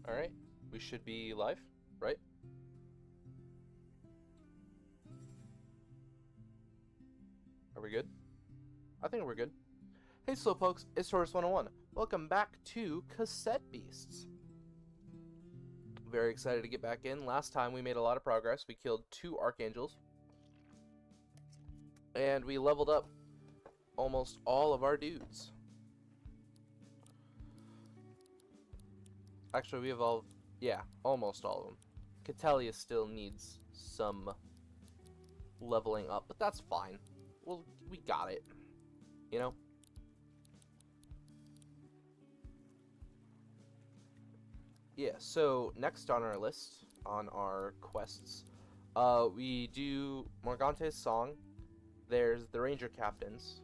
Alright, we should be live, right? Are we good? I think we're good. Hey Slowpokes, it's Taurus 101. Welcome back to Cassette Beasts. Very excited to get back in. Last time we made a lot of progress. We killed 2 Archangels. And we leveled up almost all of our dudes. Actually, we evolved, yeah, almost all of them. Kitelly still needs some leveling up, but that's fine. Well, we got it, you know? Yeah, so next on our list, on our quests, we do Morgante's song. There's the Ranger Captains.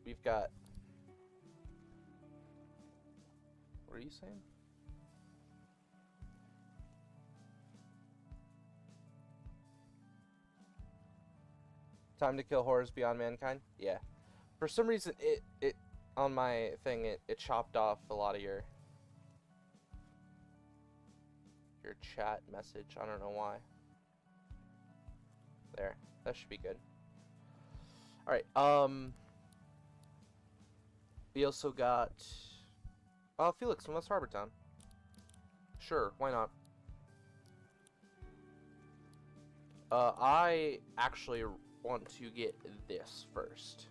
We've got... What are you saying? Time to kill horrors beyond mankind? Yeah. For some reason, it on my thing, it chopped off a lot of your chat message. I don't know why. There. That should be good. Alright, we also got... Felix from West Harbor Town. Sure, why not? I actually want to get this first.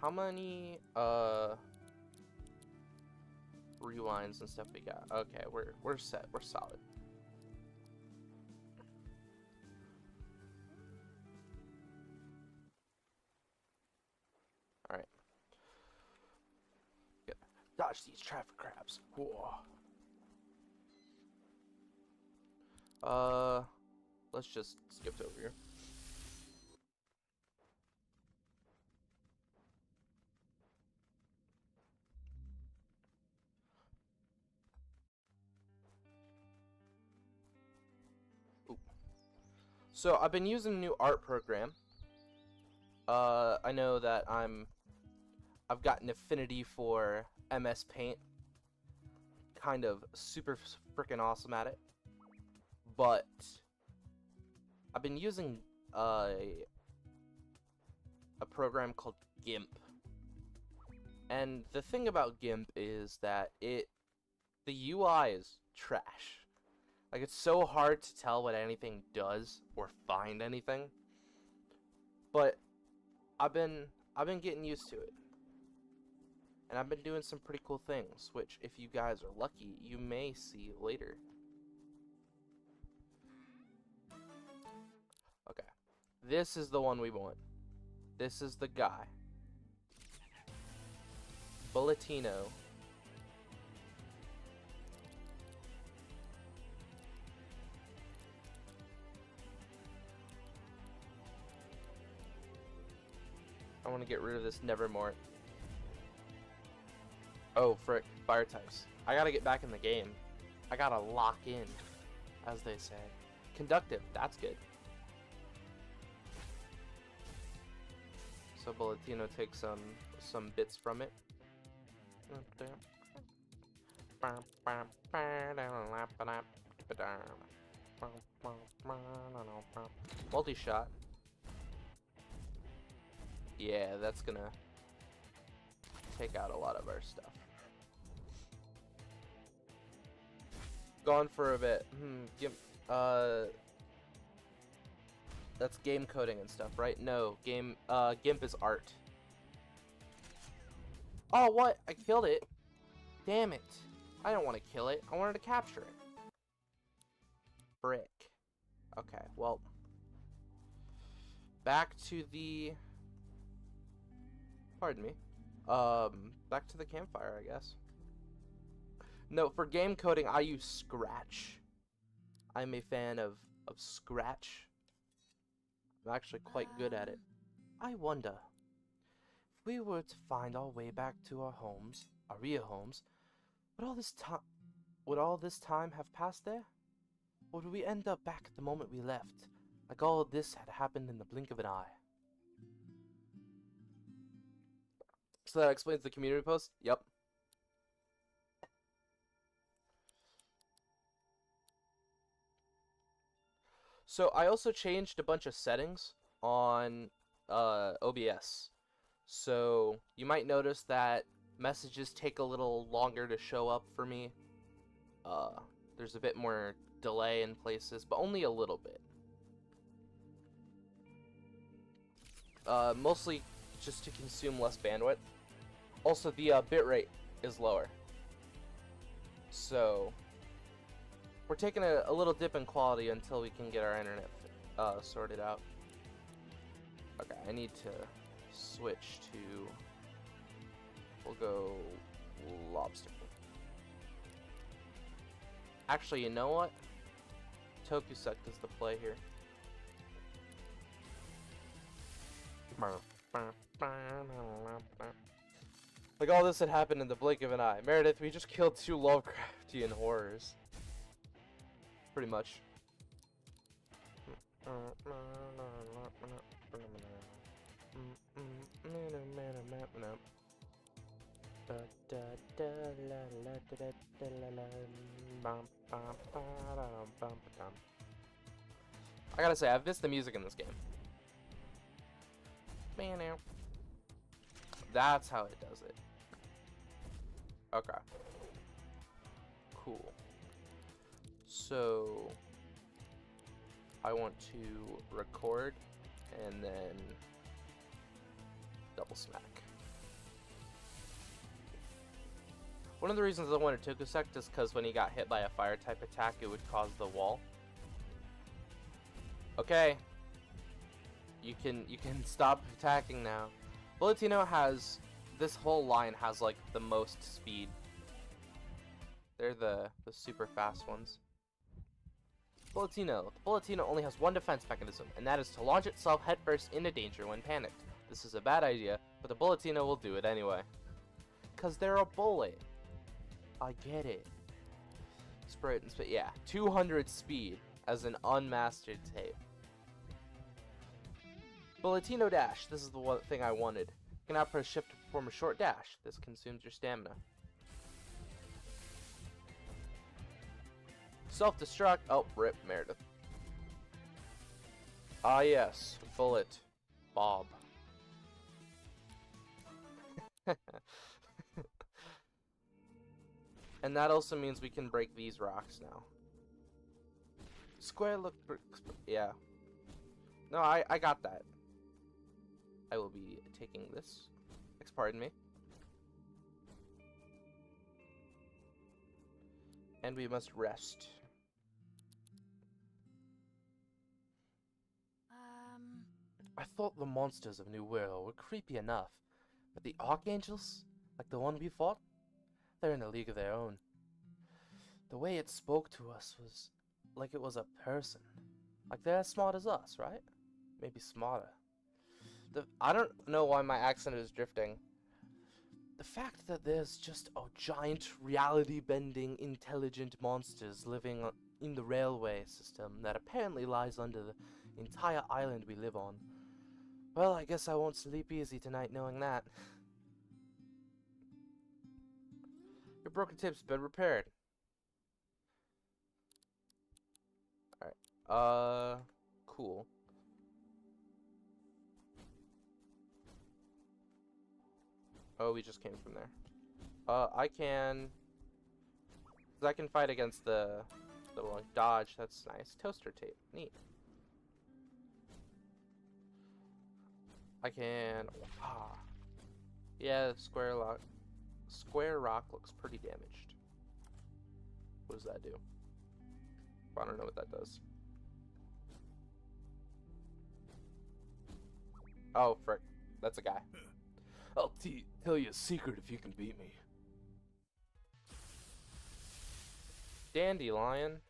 How many rewinds and stuff we got? Okay, we're set. We're solid. All right. Good. Dodge these traffic crabs. Whoa. Let's just skip over here. So I've been using a new art program. I know that I've got an affinity for MS Paint. Kind of super freaking awesome at it. But I've been using a program called GIMP. And the thing about GIMP is that the UI is trash. Like, it's so hard to tell what anything does or find anything. But I've been getting used to it. And I've been doing some pretty cool things, which if you guys are lucky, you may see later. Okay. This is the one we want. This is the guy. Bulletino. I want to get rid of this Nevermore. Oh, frick. Fire types. I gotta get back in the game. I gotta lock in, as they say. Conductive. That's good. So Bulletino takes some bits from it. Multi-shot. Yeah, that's gonna take out a lot of our stuff. Gone for a bit. That's game coding and stuff, right? No, GIMP is art. Oh, what? I killed it. Damn it. I don't want to kill it. I wanted to capture it. Brick. Okay, well. Back to the... Pardon me. Back to the campfire, I guess. No, for game coding, I use Scratch. I'm a fan of Scratch. I'm actually quite good at it. I wonder, if we were to find our way back to our homes, our real homes, would all this time have passed there? Or would we end up back at the moment we left, like all of this had happened in the blink of an eye? So that explains the community post? Yep. So I also changed a bunch of settings on OBS. So you might notice that messages take a little longer to show up for me. There's a bit more delay in places, but only a little bit. Mostly just to consume less bandwidth. Also, the bitrate is lower. So we're taking a little dip in quality until we can get our internet sorted out. Okay, I need to switch to... We'll go lobster. Actually, you know what? Tokusek does the play here. Like all this had happened in the blink of an eye. Meredith, we just killed 2 Lovecraftian horrors. Pretty much. I gotta say, I've missed the music in this game. That's how it does it. Okay. Cool. So I want to record and then double smack. One of the reasons I wanted Tokusek is because when he got hit by a fire type attack, it would cause the wall. Okay. You can stop attacking now. Bulletino has, this whole line has like the most speed. They're the super fast ones. Bulletino. The Bulletino only has one defense mechanism, and that is to launch itself headfirst into danger when panicked. This is a bad idea, but the Bulletino will do it anyway. Cause they're a bullet. I get it. Sprite and spit. Yeah, 200 speed as an unmastered tape. Bulletino dash. This is the one thing I wanted. You can now press shift to perform a short dash. This consumes your stamina. Self-destruct. Oh, rip, Meredith. Ah, yes. Bullet. Bob. And that also means we can break these rocks now. Square look... Yeah. No, I got that. I will be taking this. Pardon me. And we must rest. I thought the monsters of New World were creepy enough, but the archangels, like the one we fought, they're in a league of their own. The way it spoke to us was like it was a person. Like they're as smart as us, right? Maybe smarter. I don't know why my accent is drifting. The fact that there's just a giant reality-bending intelligent monsters living in the railway system that apparently lies under the entire island we live on. Well, I guess I won't sleep easy tonight knowing that. Your broken tip's been repaired. Alright. Cool. Oh, we just came from there. I can fight against the little dodge. That's nice. Toaster tape. Neat. I can... Ah. Yeah, square rock looks pretty damaged. What does that do? I don't know what that does. Oh, frick. That's a guy. I'll tell you a secret if you can beat me. Dandelion.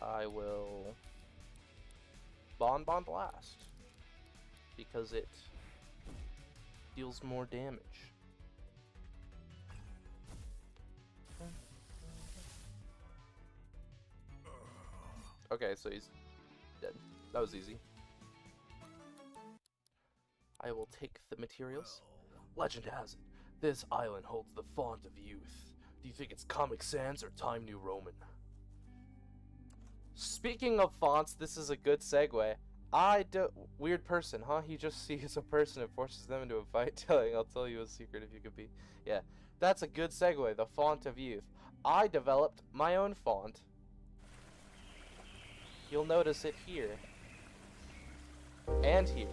I will Bon Blast because it deals more damage. Okay, so he's dead. That was easy. I will take the materials. Legend has it, this island holds the font of youth. Do you think it's Comic Sans or Time New Roman? Speaking of fonts, this is a good segue. Weird person, huh? He just sees a person and forces them into a fight. I'll tell you a secret if you could be. Yeah, that's a good segue, the font of youth. I developed my own font. You'll notice it here. And here.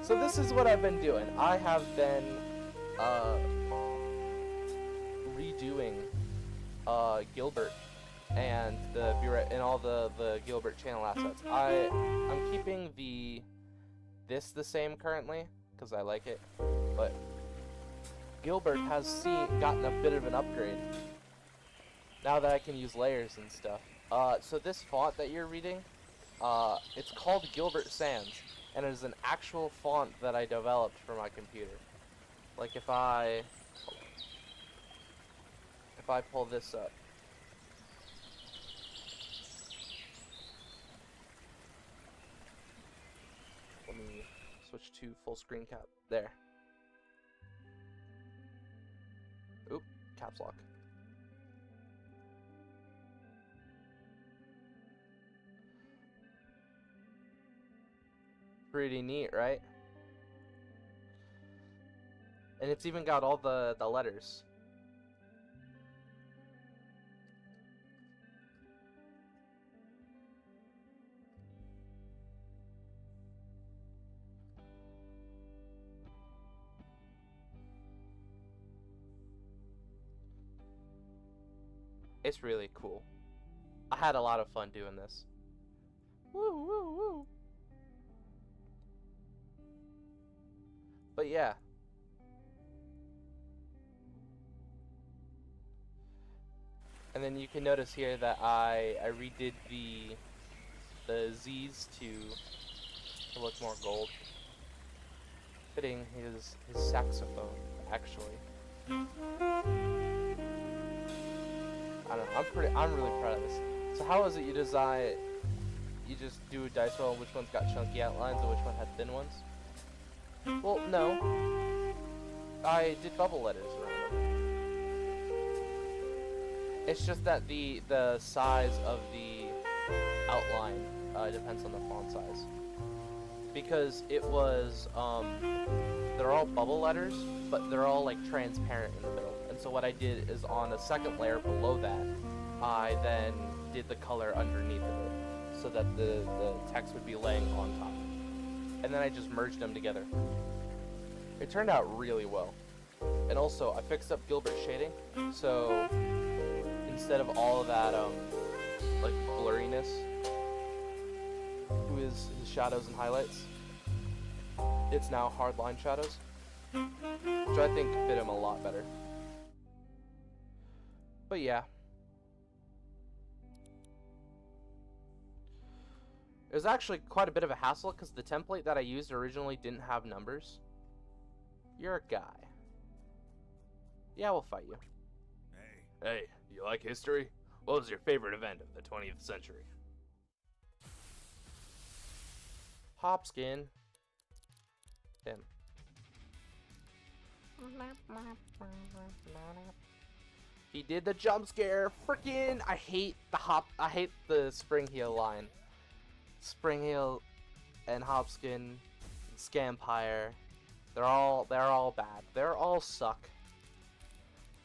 So this is what I've been doing. I have been redoing Gilbert and all the Gilbert channel assets. I'm keeping this the same currently because I like it, but Gilbert has gotten a bit of an upgrade now that I can use layers and stuff. So this font that you're reading, it's called Gilbert Sans, and it is an actual font that I developed for my computer. Like if I pull this up. Let me switch to full screen cap. There. Oop, caps lock. Pretty neat, right? And it's even got all the letters. It's really cool. I had a lot of fun doing this. Woo, woo, woo. But yeah. And then you can notice here that I redid the Z's to look more gold. Fitting his saxophone, actually. I don't know, I'm really proud of this. So how is it you design, you just do a dice roll which one's got chunky outlines and which one had thin ones? Well, no. I did bubble letters around them. It's just that the size of the outline depends on the font size. Because it was, they're all bubble letters, but they're all like transparent in the middle. And so what I did is on a second layer below that, I then did the color underneath of it, so that the text would be laying on top. And then I just merged them together. It turned out really well. And also, I fixed up Gilbert shading, so instead of all of that, like blurriness, to his shadows and highlights, it's now hard line shadows, which I think fit him a lot better. But yeah. It was actually quite a bit of a hassle because the template that I used originally didn't have numbers. You're a guy. Yeah, we'll fight you. Hey, do you like history? What was your favorite event of the 20th century? Hopskin. Him. He did the jump scare. Frickin' I hate the Spring Heel line. Spring Heel and Hopskin, Scampire. They're all bad. They're all suck.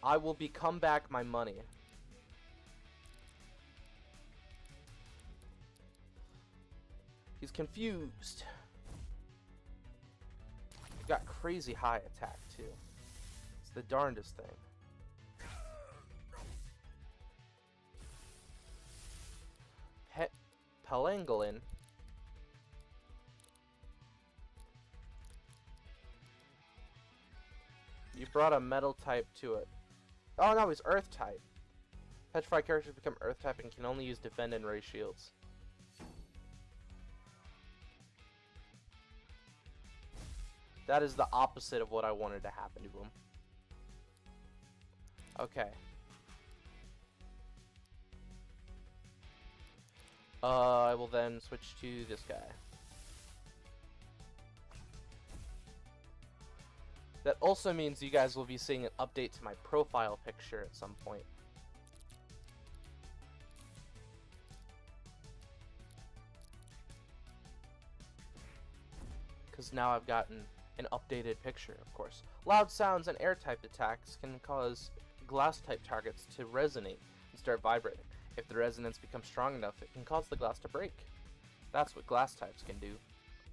I will become back my money. He's confused. He's got crazy high attack too. It's the darndest thing. Pelangolin. You brought a metal type to it. Oh no, he's earth type. Petrified characters become earth type and can only use defend and raise shields. That is the opposite of what I wanted to happen to him. Okay. I will then switch to this guy. That also means you guys will be seeing an update to my profile picture at some point. Because now I've gotten an updated picture, of course. Loud sounds and air-type attacks can cause glass-type targets to resonate and start vibrating. If the resonance becomes strong enough, it can cause the glass to break. That's what glass types can do.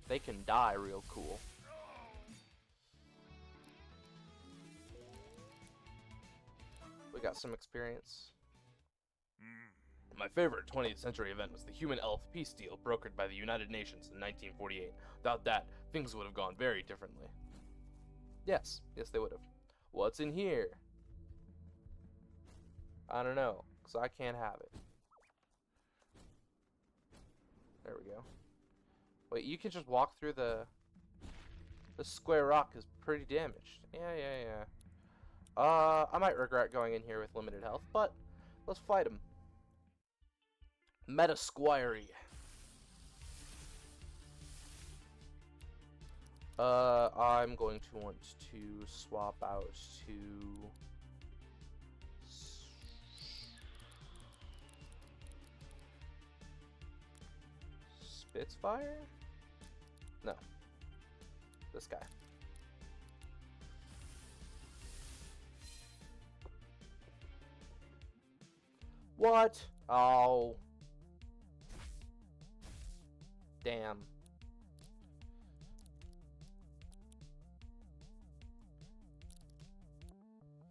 They can die real cool. We got some experience. My favorite 20th century event was the Human-Elf peace deal brokered by the United Nations in 1948. Without that, things would have gone very differently. Yes, they would have. What's in here? I don't know, because I can't have it. There we go. Wait, you can just walk through the square rock is pretty damaged. Yeah. I might regret going in here with limited health, but let's fight him. Meta Squirey. I'm going to want to swap out to Spitfire? No. This guy. What? Oh. Damn.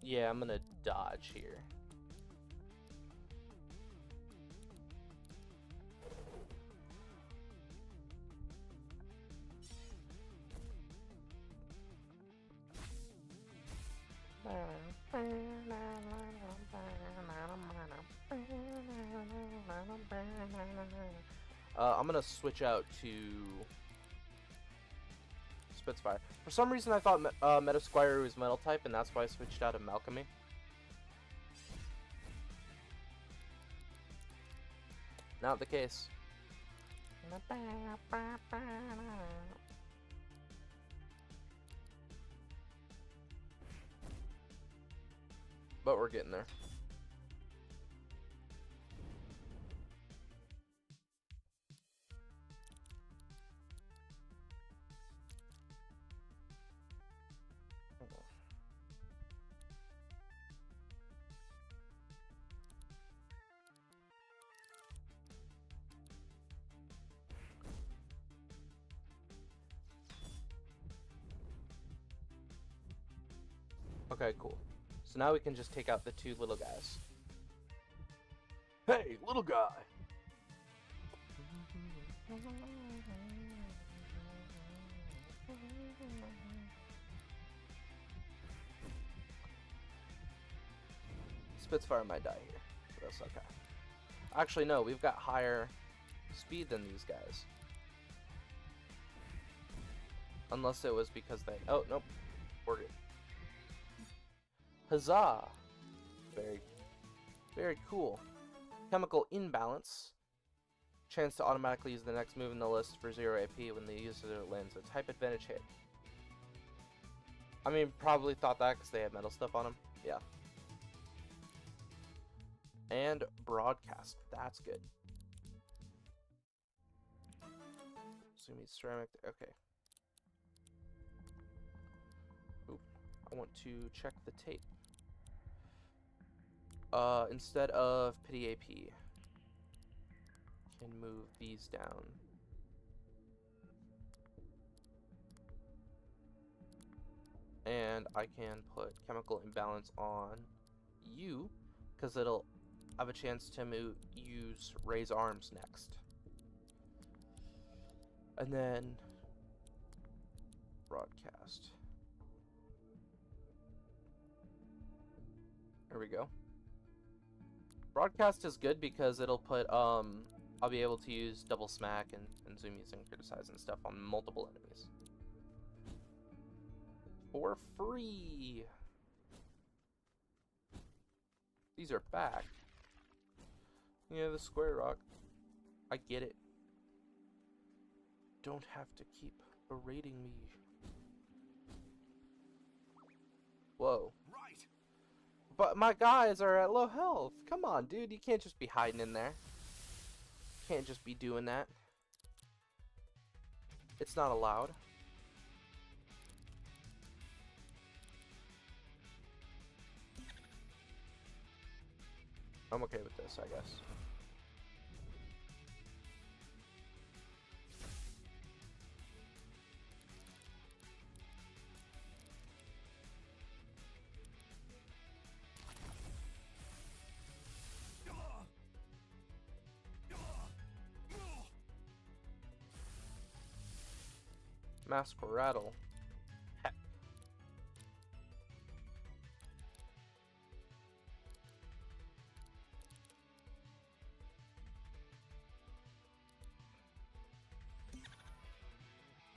Yeah, I'm gonna dodge here. I'm gonna switch out to Spitfire. For some reason, I thought Meta Squire was Metal type, and that's why I switched out to Malchemy. Not the case. But we're getting there. Okay, cool. So now we can just take out the two little guys. Hey, little guy! Spitfire might die here, but that's okay. Actually, no, we've got higher speed than these guys. Unless it was because they... Oh, nope. We're good. Huzzah! Very cool. Chemical imbalance. Chance to automatically use the next move in the list for 0 AP when the user lands a type advantage hit. I mean, probably thought that because they have metal stuff on them. Yeah. And broadcast. That's good. Zoomy ceramic. Okay. Oop. I want to check the tape. Instead of pity AP, can move these down. And I can put chemical imbalance on you, because it'll have a chance to use raise arms next. And then broadcast. There we go. Broadcast is good because it'll put, I'll be able to use double smack and zoom using criticize and stuff on multiple enemies. For free! These are back. Yeah, the square rock. I get it. Don't have to keep berating me. Whoa. Right. But my guys are at low health. Come on, dude. You can't just be hiding in there. Can't just be doing that. It's not allowed. I'm okay with this, I guess. Masqueradle. Heck.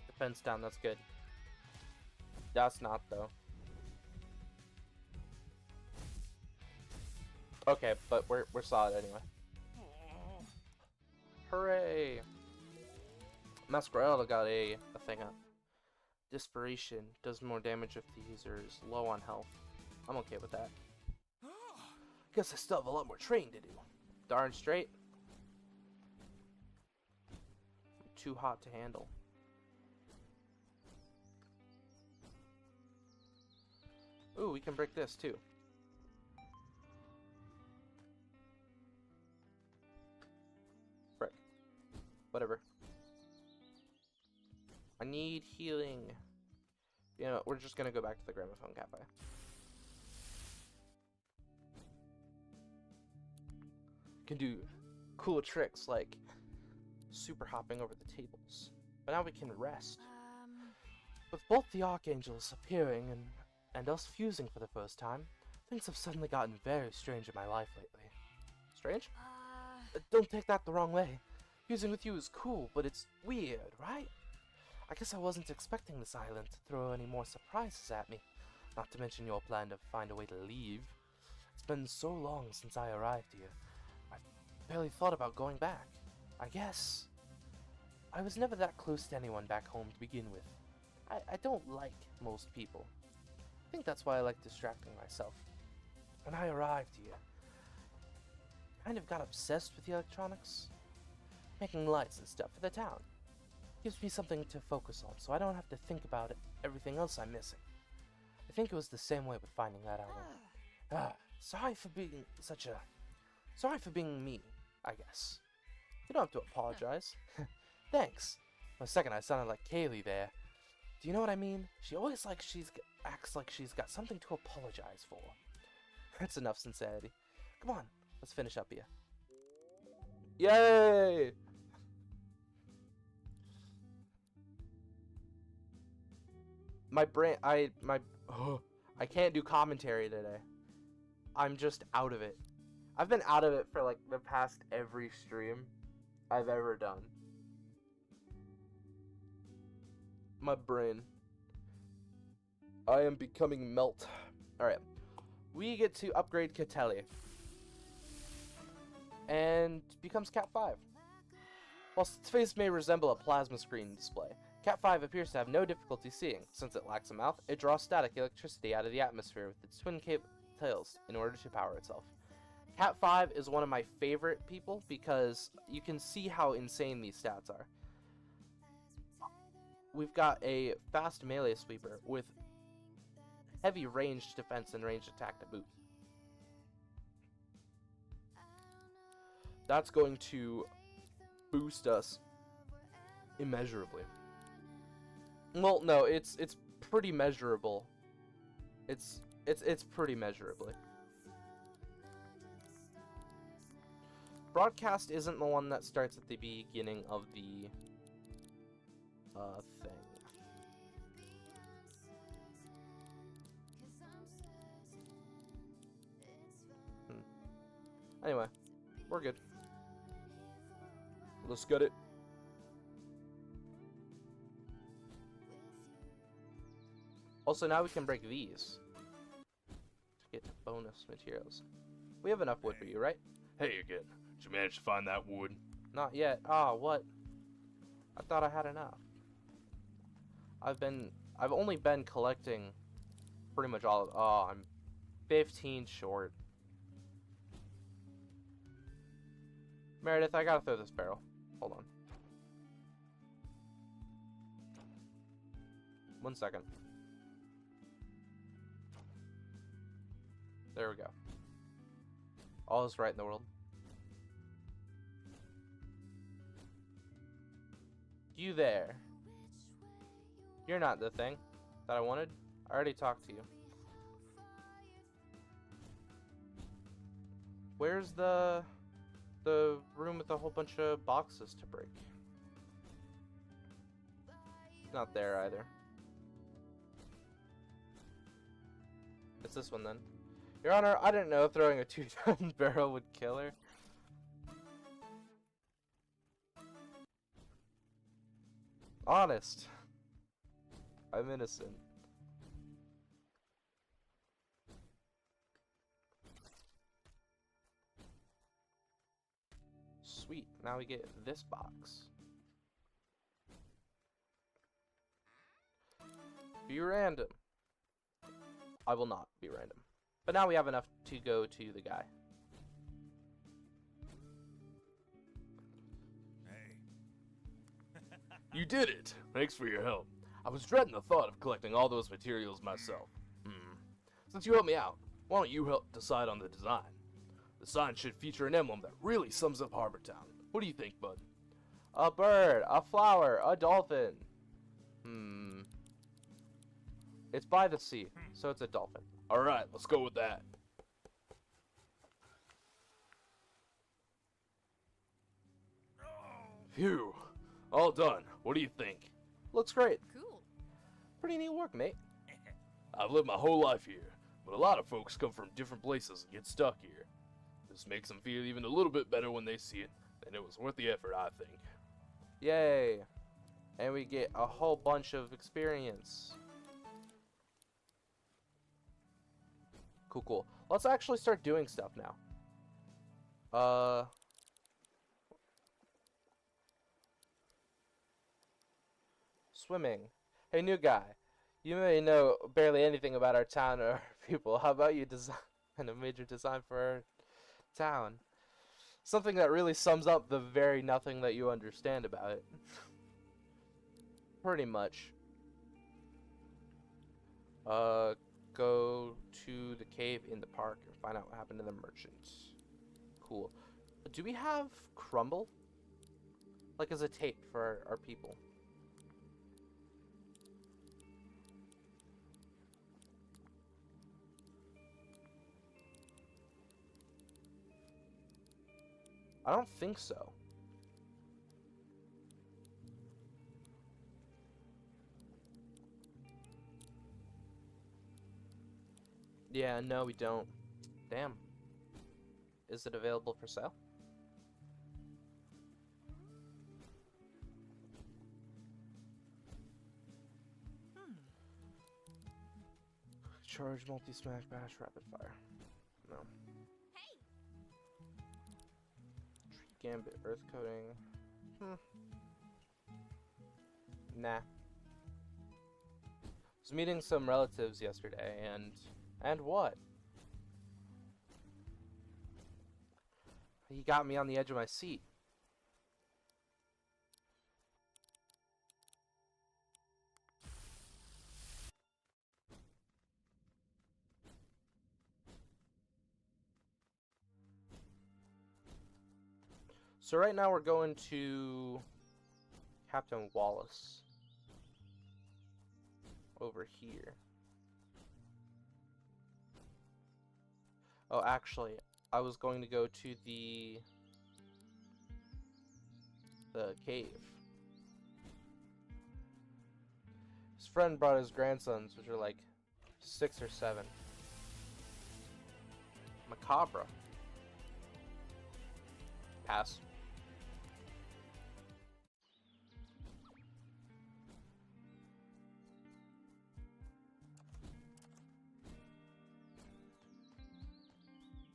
Defense down, that's good. That's not, though. Okay, but we're solid anyway. Hooray! Masquerade got a thing up. Desperation does more damage if the user is low on health. I'm okay with that. Guess I still have a lot more training to do. Darn straight. Too hot to handle. Ooh, we can break this too. Frick. Whatever. I need healing. You know, we're just gonna go back to the Gramophone Cafe. Can do cool tricks like super hopping over the tables. But now we can rest. With both the Archangels appearing and us fusing for the first time, things have suddenly gotten very strange in my life lately. Strange? Don't take that the wrong way. Fusing with you is cool, but it's weird, right? I guess I wasn't expecting this island to throw any more surprises at me. Not to mention your plan to find a way to leave. It's been so long since I arrived here. I've barely thought about going back. I guess I was never that close to anyone back home to begin with. I don't like most people. I think that's why I like distracting myself. When I arrived here, I kind of got obsessed with the electronics. Making lights and stuff for the town. Gives me something to focus on, so I don't have to think about everything else I'm missing. I think it was the same way with finding that island. Sorry for being me, I guess. You don't have to apologize. Thanks. For a second I sounded like Kaylee there. Do you know what I mean? She always acts like she's got something to apologize for. That's enough sincerity. Come on, let's finish up here. Yay! My brain, I can't do commentary today. I'm just out of it. I've been out of it for like the past every stream I've ever done. My brain. I am becoming melt. Alright. We get to upgrade Kitelly. And becomes Cat 5. Whilst its face may resemble a plasma screen display, Cat 5 appears to have no difficulty seeing. Since it lacks a mouth, it draws static electricity out of the atmosphere with its twin tails in order to power itself. Cat 5 is one of my favorite people because you can see how insane these stats are. We've got a fast melee sweeper with heavy ranged defense and ranged attack to boot. That's going to boost us immeasurably. Well, no, it's pretty measurable. It's pretty measurably. Broadcast isn't the one that starts at the beginning of the thing. Anyway, we're good. Let's get it. Also, now we can break these to get bonus materials. We have enough wood for you, right? Hey again. Did you manage to find that wood? Not yet. Ah, what? I thought I had enough. I've only been collecting pretty much all of, oh, I'm 15 short. Meredith, I gotta throw this barrel. Hold on. 1 second. There we go. All is right in the world. You there. You're not the thing that I wanted. I already talked to you. Where's the room with a whole bunch of boxes to break? Not there either. It's this one then. Your Honor, I didn't know throwing a 2-ton barrel would kill her. Honest. I'm innocent. Sweet. Now we get this box. Be random. I will not be random. But now we have enough to go to the guy. You did it! Thanks for your help. I was dreading the thought of collecting all those materials myself. Since you helped me out, why don't you help decide on the design? The sign should feature an emblem that really sums up Harbortown. What do you think, bud? A bird, a flower, a dolphin. It's by the sea, so it's a dolphin. Alright, let's go with that. Phew. All done. What do you think? Looks great. Cool. Pretty neat work, mate. I've lived my whole life here, but a lot of folks come from different places and get stuck here. This makes them feel even a little bit better when they see it, and it was worth the effort, I think. Yay. And we get a whole bunch of experience. Cool, cool. Let's actually start doing stuff now. Swimming. Hey, new guy. You may know barely anything about our town or our people. How about you design a major design for our town? Something that really sums up the very nothing that you understand about it. Pretty much. Go to the cave in the park and find out what happened to the merchants. Cool. Do we have crumble? Like as a tape for our people? I don't think so. Yeah, no, we don't. Damn. Is it available for sale? Charge, multi-smash, bash, rapid fire. No. Hey. Tree gambit, earth coating. Nah. Was meeting some relatives yesterday, and what? He got me on the edge of my seat. So right now we're going to Captain Wallace over here. Oh, actually, I was going to go to the cave. His friend brought his grandsons, which are like 6 or 7. Macabre. Pass.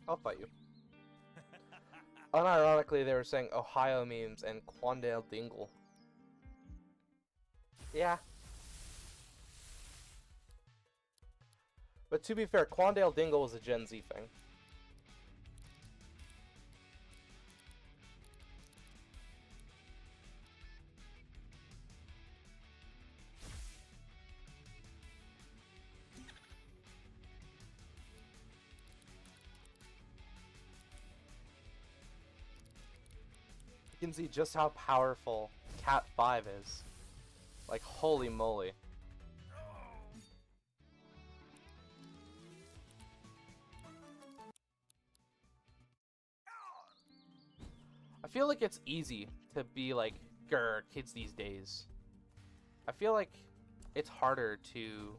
I'll fight you. Unironically, they were saying Ohio memes and Quandale Dingle. Yeah. But to be fair, Quandale Dingle was a Gen Z thing. You can see just how powerful Cat 5 is. Like, holy moly. I feel like it's easy to be like, grr, kids these days. I feel like it's harder to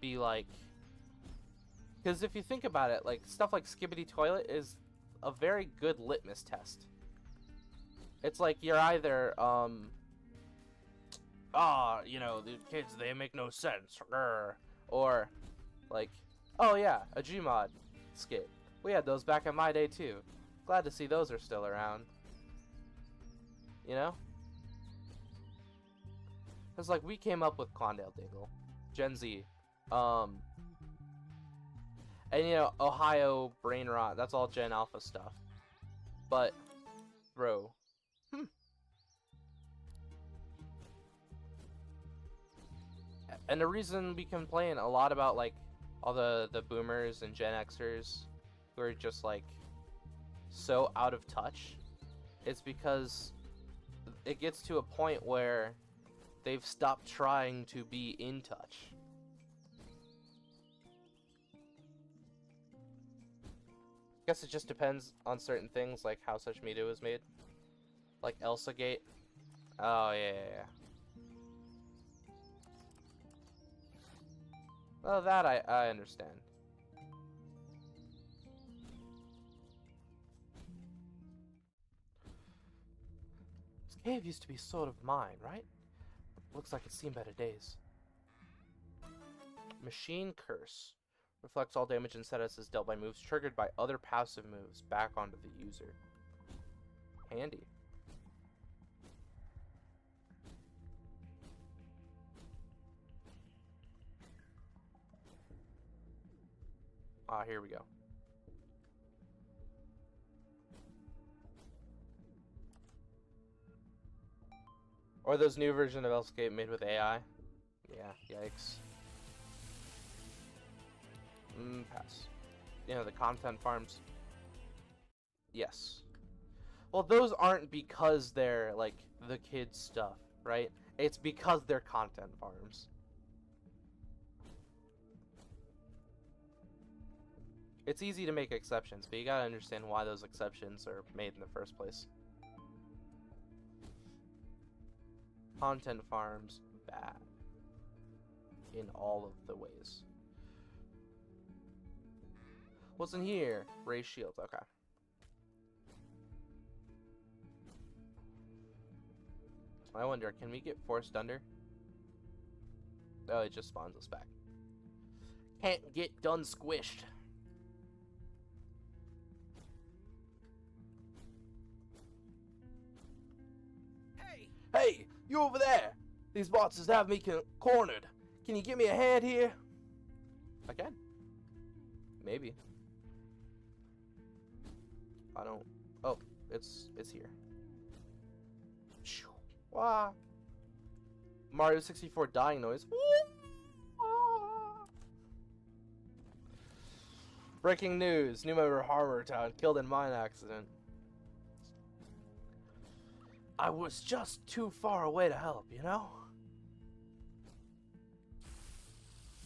be like... Because if you think about it, like, stuff like Skibbity Toilet is a very good litmus test. It's like you're either, you know, the kids, they make no sense, or, like, oh yeah, a Gmod skit. We had those back in my day too. Glad to see those are still around. You know? Because, like, we came up with Quandale Dingle, Gen Z, and, you know, Ohio Brain Rot, that's all Gen Alpha stuff. But, bro. And the reason we complain a lot about, like, all the boomers and Gen Xers who are just, like, so out of touch, is because it gets to a point where they've stopped trying to be in touch. I guess it just depends on certain things, like how such media was made. Like Elsa Gate. Oh, yeah. Well, that I understand. This cave used to be sort of mine, right? Looks like it's seen better days. Machine Curse. Reflects all damage and status is dealt by moves triggered by other passive moves back onto the user. Handy. Ah, here we go. Or those new version of Elscape made with AI. Yeah, yikes. Pass. You know, the content farms. Yes. Well, those aren't because they're, like, the kids' stuff, right? It's because they're content farms. It's easy to make exceptions, but you gotta understand why those exceptions are made in the first place. Content farms, bad. In all of the ways. What's in here? Ray shields, okay. I wonder, can we get forced under? Oh, it just spawns us back. Can't get done squished. Hey, you over there! These boxes have me cornered. Can you give me a hand here? I can. Maybe. I don't. Oh, it's here. Wah. Mario 64 dying noise. Breaking news: new member of Harbor Town killed in mine accident. I was just too far away to help, you know?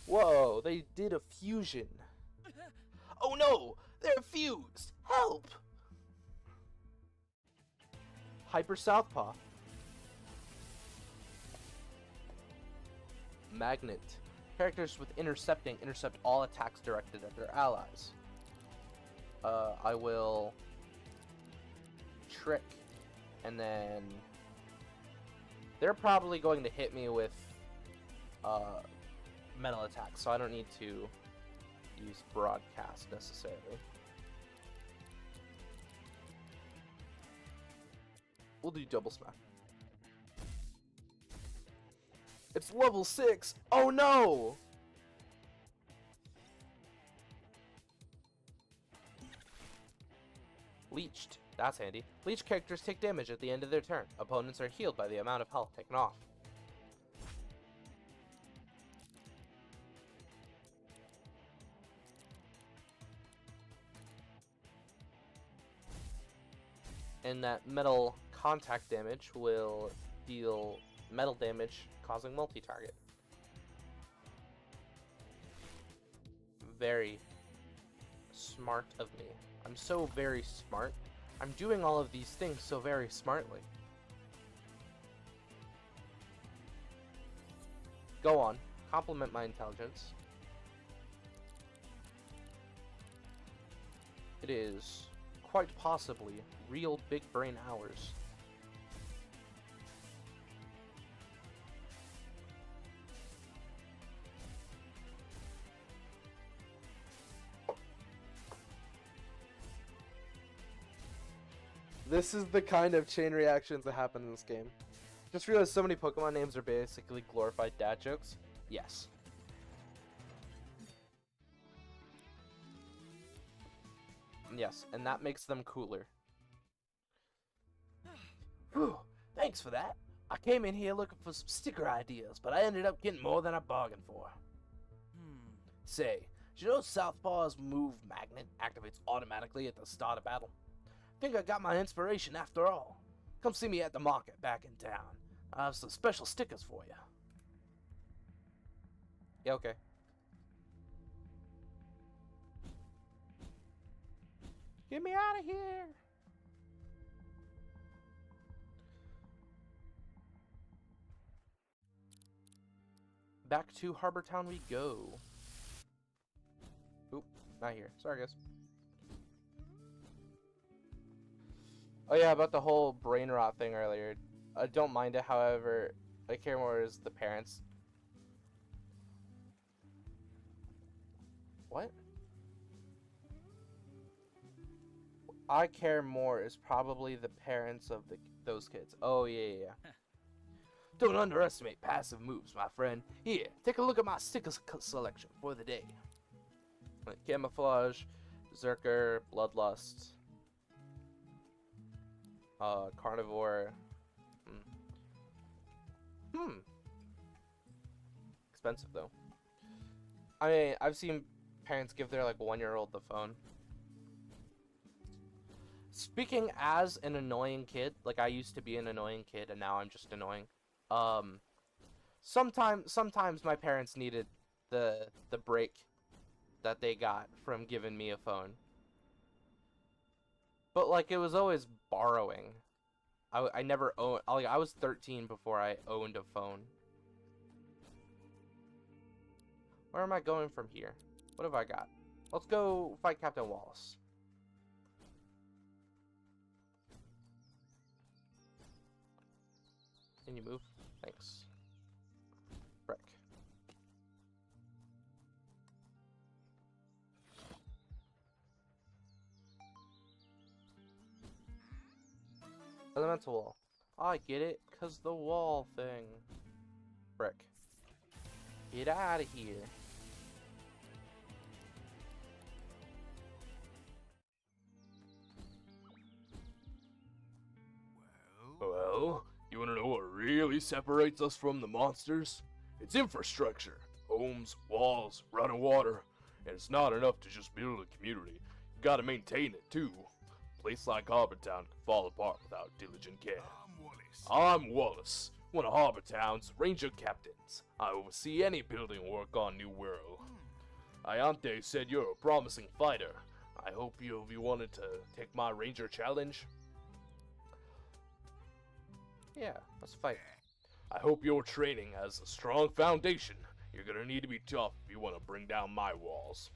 Whoa, they did a fusion. Oh no, they're fused. Help! Hyper Southpaw. Magnet. Characters with intercept all attacks directed at their allies. I will trick, and then they're probably going to hit me with metal attacks, so I don't need to use broadcast necessarily. We'll do double smash. It's level 6. Oh no! Leeched. That's handy. Leech characters take damage at the end of their turn. Opponents are healed by the amount of health taken off. And that metal contact damage will deal metal damage, causing multi-target. Very smart of me. I'm so very smart. I'm doing all of these things so very smartly. Go on. Compliment my intelligence. It is quite possibly real big brain hours. This is the kind of chain reactions that happen in this game. Just realized so many Pokemon names are basically glorified dad jokes. Yes. Yes, and that makes them cooler. Whew, thanks for that. I came in here looking for some sticker ideas, but I ended up getting more than I bargained for. Say, did you know Southpaw's move magnet activates automatically at the start of battle? Think I got my inspiration after all. Come see me at the market back in town. I have some special stickers for you. Yeah, okay. Get me out of here! Back to Harbor Town we go. Oop, not here. Sorry, guys. Oh yeah, about the whole brain rot thing earlier. I don't mind it, however, I care more is the parents. What? I care more is probably the parents of those kids. Oh yeah. Don't underestimate passive moves, my friend. Here, take a look at my stickers selection for the day. Camouflage, Berserker, Bloodlust, Carnivore. Expensive though. I mean, I've seen parents give their like 1-year-old the phone. Speaking as an annoying kid, like I used to be an annoying kid and now I'm just annoying. Sometimes my parents needed the break that they got from giving me a phone. But like it was always borrowing. I never owned, like I was 13 before I owned a phone. Where am I going from here? What have I got? Let's go fight Captain Wallace. Can you move? Thanks. Frick. Elemental wall. I get it, 'cause the wall thing. Frick. Get out of here. Well, you wanna know what really separates us from the monsters? It's infrastructure. Homes, walls, running water. And it's not enough to just build a community. You gotta maintain it too. A place like Harbortown can fall apart without diligent care. I'm Wallace, one of Harbortown's ranger captains. I oversee any building work on New World. Ayante said you're a promising fighter. I hope you'll be wanting to take my ranger challenge. Yeah, let's fight. I hope your training has a strong foundation. You're gonna need to be tough if you want to bring down my walls.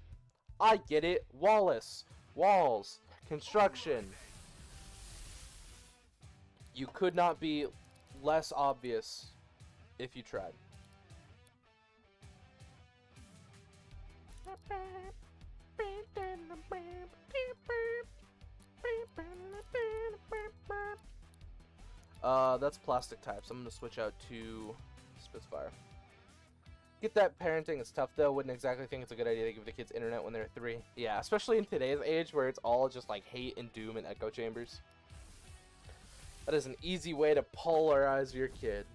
I get it. Wallace. Walls. Construction. You could not be less obvious if you tried. That's plastic types. I'm gonna switch out to Spitfire. Get that parenting is tough though. Wouldn't exactly think it's a good idea to give the kids internet when they're 3. Yeah, especially in today's age where it's all just like hate and doom and echo chambers. That is an easy way to polarize your kid.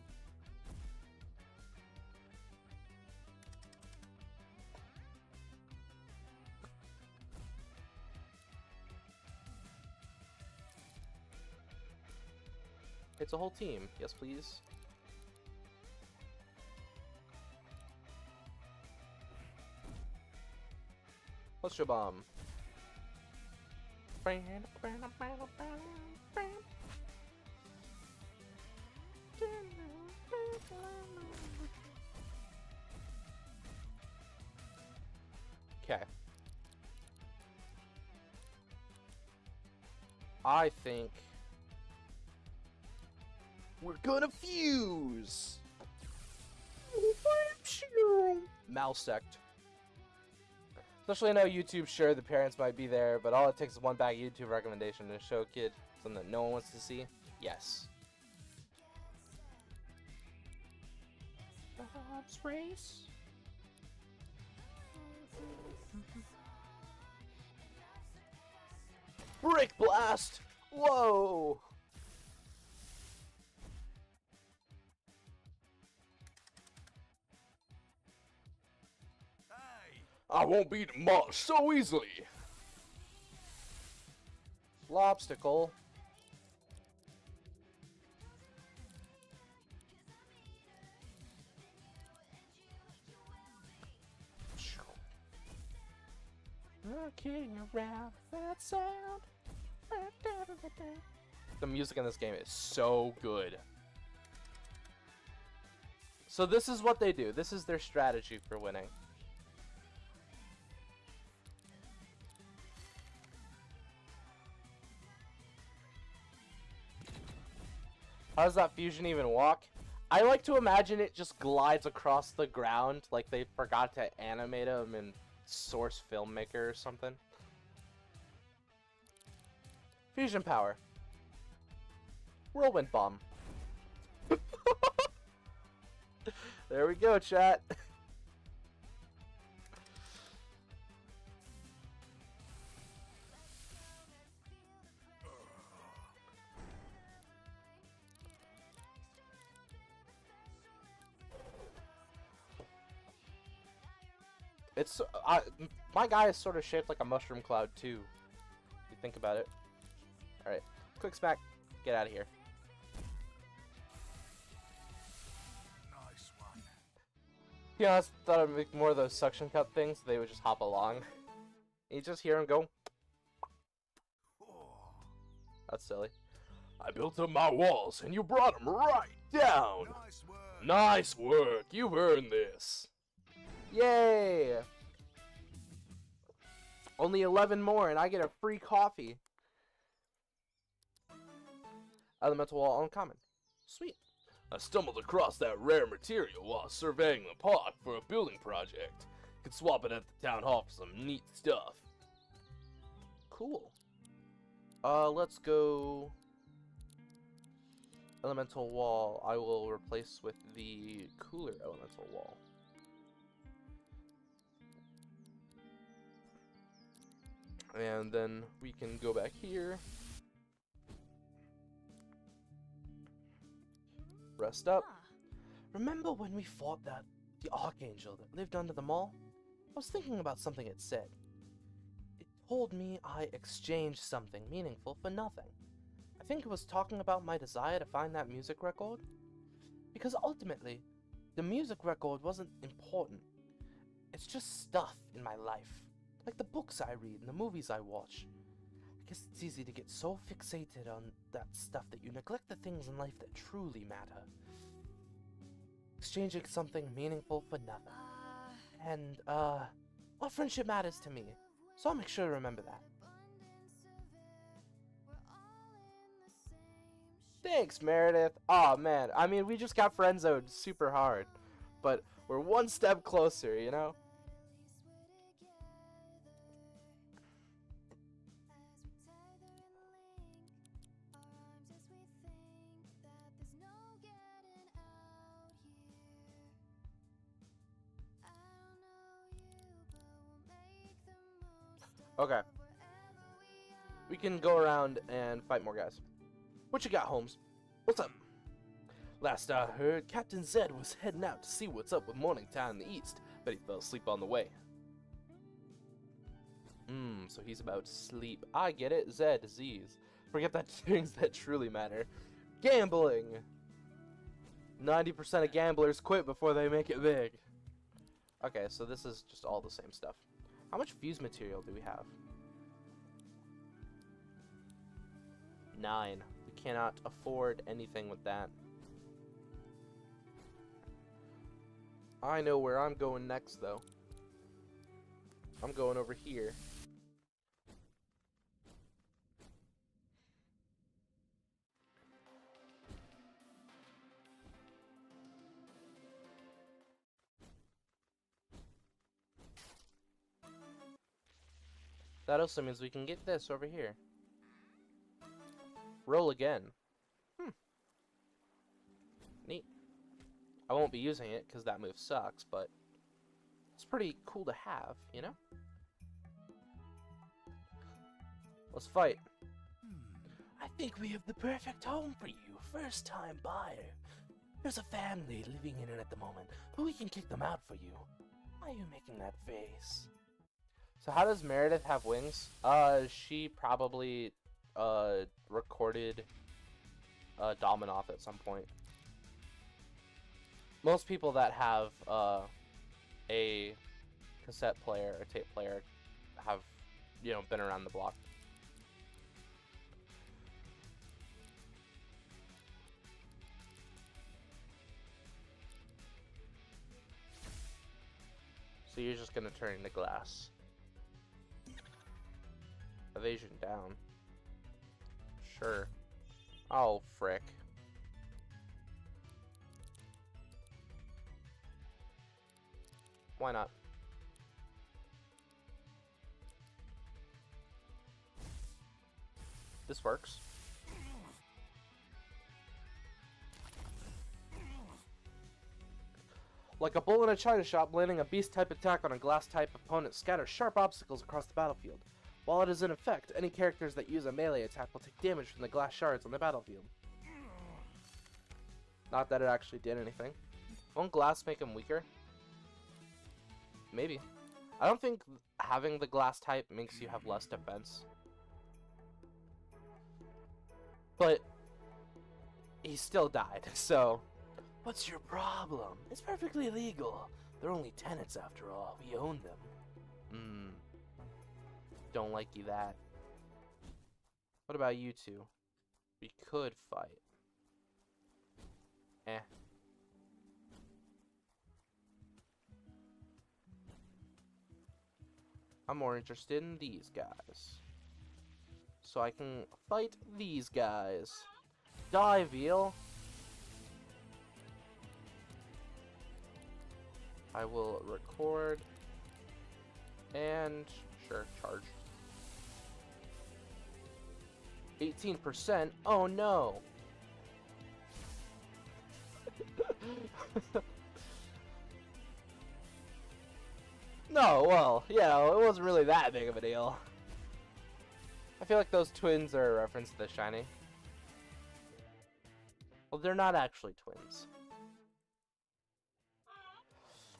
It's a whole team. Yes, please. Let's show bomb. Okay. I think we're gonna fuse. Malsect. Especially I know YouTube, sure, the parents might be there, but all it takes is one bad YouTube recommendation to show a kid something that no one wants to see. Yes. Race. Brick blast! Whoa! I won't be demolished so easily. Lobstacle. Looking around that sound. The music in this game is so good. So this is what they do. This is their strategy for winning. How does that fusion even walk? I like to imagine it just glides across the ground like they forgot to animate him in Source Filmmaker or something. Fusion power. Whirlwind bomb. There we go, chat. It's my guy is sort of shaped like a mushroom cloud too. If you think about it. All right, quick smack, get out of here. Nice one. You know, I thought I'd make more of those suction cup things. They would just hop along. You just hear them go. That's silly. I built up my walls, and you brought them right down. Nice work. Nice work. You've earned this. Yay! Only 11 more and I get a free coffee. Elemental wall uncommon. Sweet. I stumbled across that rare material while surveying the park for a building project. Could swap it at the town hall for some neat stuff. Cool. Let's go elemental wall. I will replace with the cooler elemental wall. And then we can go back here. Rest up. Remember when we fought the Archangel that lived under the mall? I was thinking about something it said. It told me I exchanged something meaningful for nothing. I think it was talking about my desire to find that music record. Because ultimately, the music record wasn't important. It's just stuff in my life. Like the books I read and the movies I watch. I guess it's easy to get so fixated on that stuff that you neglect the things in life that truly matter. Exchanging something meaningful for nothing. And, well, friendship matters to me, so I'll make sure to remember that. Thanks, Meredith. Aw, man, I mean, we just got friend-zoned super hard, but we're one step closer, you know? Okay. We can go around and fight more guys. What you got, Holmes? What's up? Last I heard, Captain Zed was heading out to see what's up with Morningtown in the east, but he fell asleep on the way. So he's about to sleep. I get it. Zed, Z's. Forget that things that truly matter. Gambling! 90% of gamblers quit before they make it big. Okay, so this is just all the same stuff. How much fuse material do we have? 9. We cannot afford anything with that. I know where I'm going next, though. I'm going over here. That also means we can get this over here. Roll again. Neat. I won't be using it because that move sucks, but it's pretty cool to have, you know? Let's fight. I think we have the perfect home for you, first-time buyer. There's a family living in it at the moment, but we can kick them out for you. Why are you making that face? So how does Meredith have wings? She probably recorded Dominoff at some point. Most people that have a cassette player or tape player have, you know, been around the block. So you're just gonna turn into glass. Evasion down. Sure. Oh, frick. Why not? This works. Like a bull in a china shop, landing a beast-type attack on a glass-type opponent scatters sharp obstacles across the battlefield. While it is in effect, any characters that use a melee attack will take damage from the glass shards on the battlefield. Not that it actually did anything. Won't glass make him weaker? Maybe. I don't think having the glass type makes you have less defense. But he still died, so... What's your problem? It's perfectly legal. They're only tenants after all. We own them. Don't like you that. What about you two? We could fight. I'm more interested in these guys. So I can fight these guys. Die, Veal. I will record and sure, charge. 18%? Oh no. No, well, yeah, it wasn't really that big of a deal. I feel like those twins are a reference to The Shining. Well, they're not actually twins.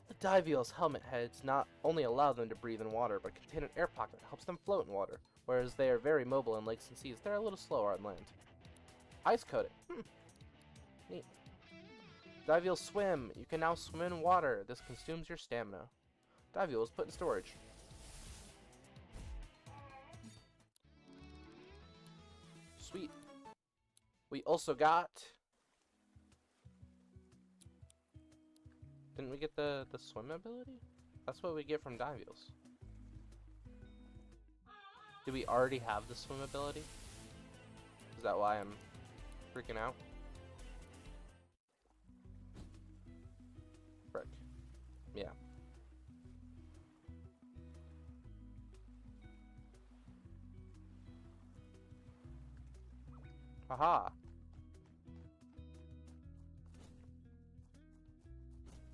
The Diveal's helmet heads not only allow them to breathe in water, but contain an air pocket that helps them float in water. Whereas they are very mobile in lakes and seas, they're a little slower on land. Ice coated. Neat. Diveals swim. You can now swim in water. This consumes your stamina. Diveal is put in storage. Sweet. We also got... Didn't we get the swim ability? That's what we get from Diveals. Do we already have the swim ability? Is that why I'm freaking out? Frick. Yeah. Haha.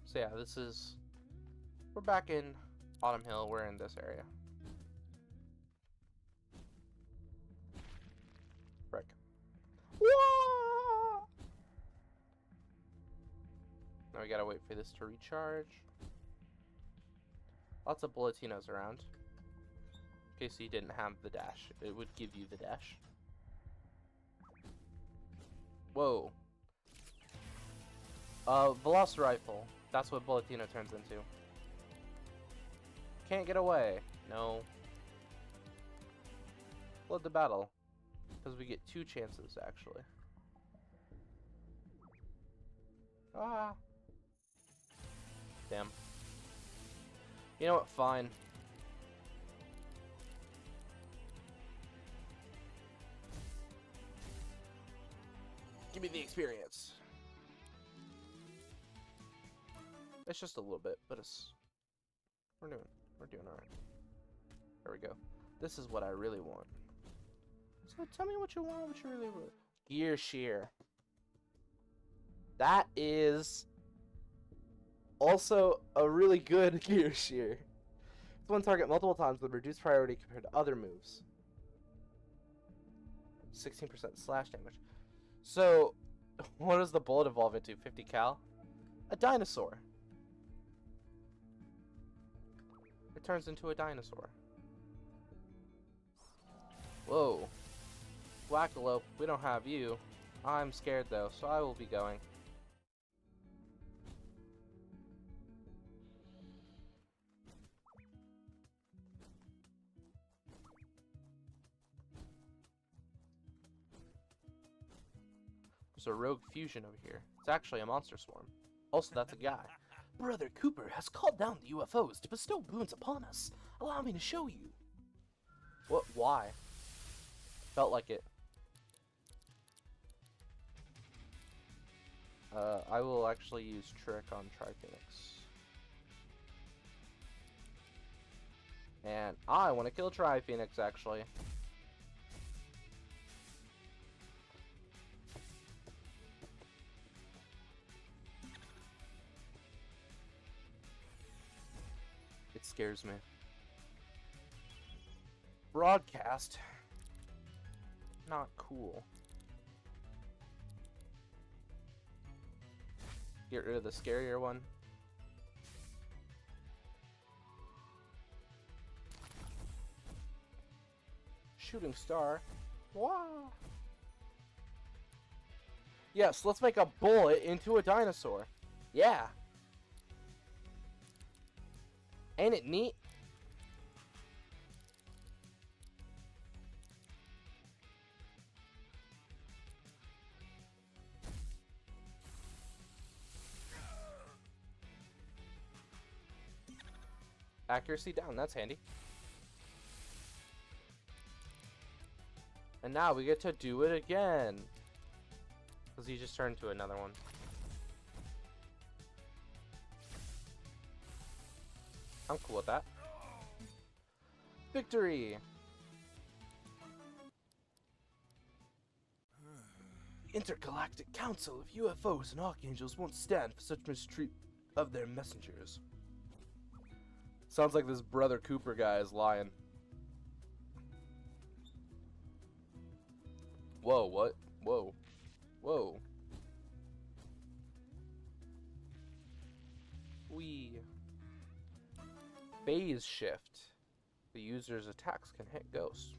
So yeah, this is... We're back in Autumn Hill. We're in this area. Now we gotta wait for this to recharge. Lots of bulletinos around. In case you didn't have the dash, it would give you the dash. Whoa. Veloci rifle. That's what bulletino turns into. Can't get away. No. Flood the battle. Because we get 2 chances, actually. Ah. Damn. You know what? Fine. Give me the experience. It's just a little bit, but we're doing all right. There we go. This is what I really want. So tell me what you want, what you really want. Gear shear. That is also a really good gear shear. If one target multiple times with reduced priority compared to other moves. 16% slash damage. So, what does the bullet evolve into? 50 cal? A dinosaur. It turns into a dinosaur. Whoa. Wackalope, we don't have you. I'm scared though, so I will be going. There's a rogue fusion over here. It's actually a monster swarm. Also, that's a guy. Brother Cooper has called down the UFOs to bestow boons upon us. Allow me to show you. What? Why? Felt like it. I will actually use Trick on Tri-Phoenix. And I want to kill Tri-Phoenix, actually. It scares me. Broadcast. Not cool. Get rid of the scarier one. Shooting star. Wow. Yes, let's make a bullet into a dinosaur. Yeah. Ain't it neat? Accuracy down, that's handy. And now we get to do it again. Because he just turned to another one. I'm cool with that. Victory! The Intergalactic Council of UFOs and Archangels won't stand for such mistreatment of their messengers. Sounds like this Brother Cooper guy is lying. Whoa, what? Whoa. Whoa. Phase shift. The user's attacks can hit ghosts.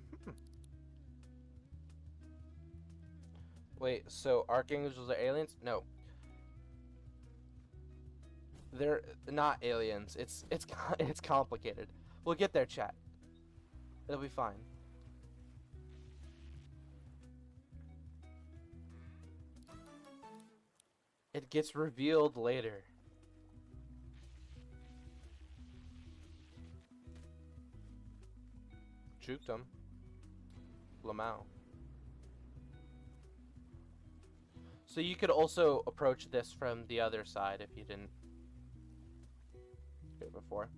Wait, so Archangels are aliens? No. They're not aliens. It's complicated. We'll get there, chat. It'll be fine. It gets revealed later. Juked him. Lamau. So you could also approach this from the other side if you didn't get it before.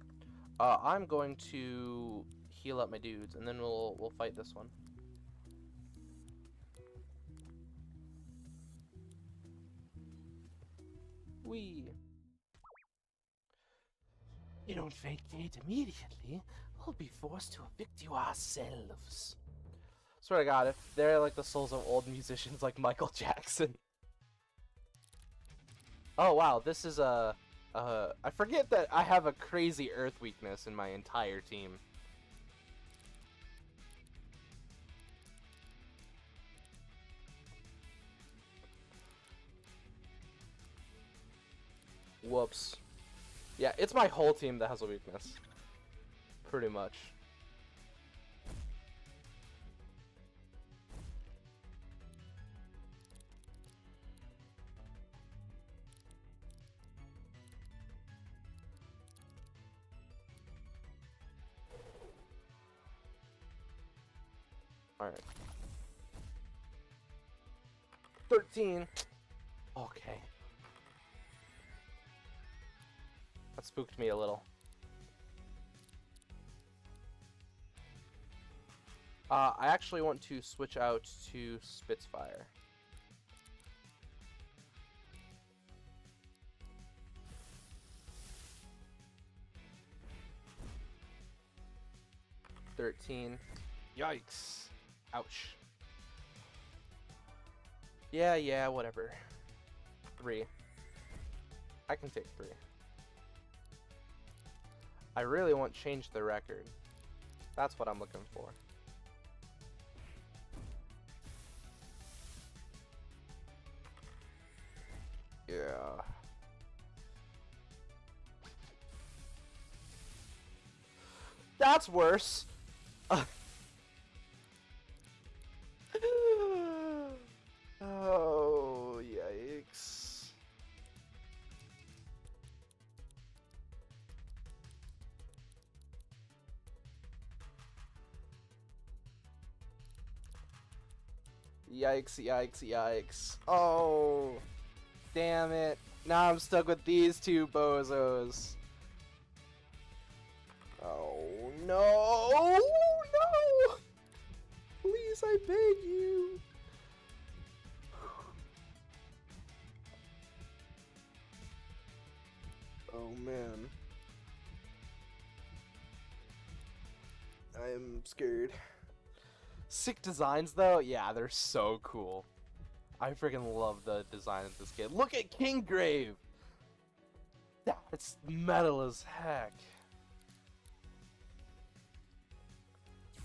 I'm going to heal up my dudes, and then we'll fight this one. Wee. You don't vacate immediately. We'll be forced to evict you ourselves. Swear to God, if they're like the souls of old musicians like Michael Jackson. Oh wow, this is a. I forget that I have a crazy earth weakness in my entire team. Whoops. Yeah, it's my whole team that has a weakness. Pretty much. Alright. 13. Okay. That spooked me a little. I actually want to switch out to Spitfire. Yikes. Ouch. Yeah, whatever. 3. I can take 3. I really want to change the record. That's what I'm looking for. Yeah. That's worse. Oh, yikes. Yikes. Oh, damn it. Now I'm stuck with these two bozos. Oh, no. No. Please, I beg you. Oh, man. I am scared. Sick designs, though? Yeah, they're so cool. I freaking love the design of this game. Look at Kinggrave! That's metal as heck.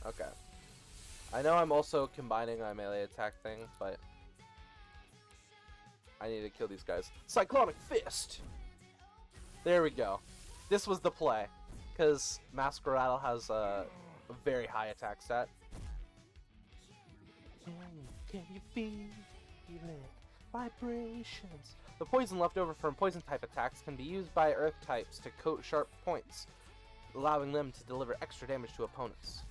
Okay. I know I'm also combining my melee attack thing, but I need to kill these guys. Cyclonic Fist! There we go. This was the play, because Masquerade has a very high attack stat. Can you feel it? Vibrations. The poison left over from poison type attacks can be used by earth types to coat sharp points, allowing them to deliver extra damage to opponents.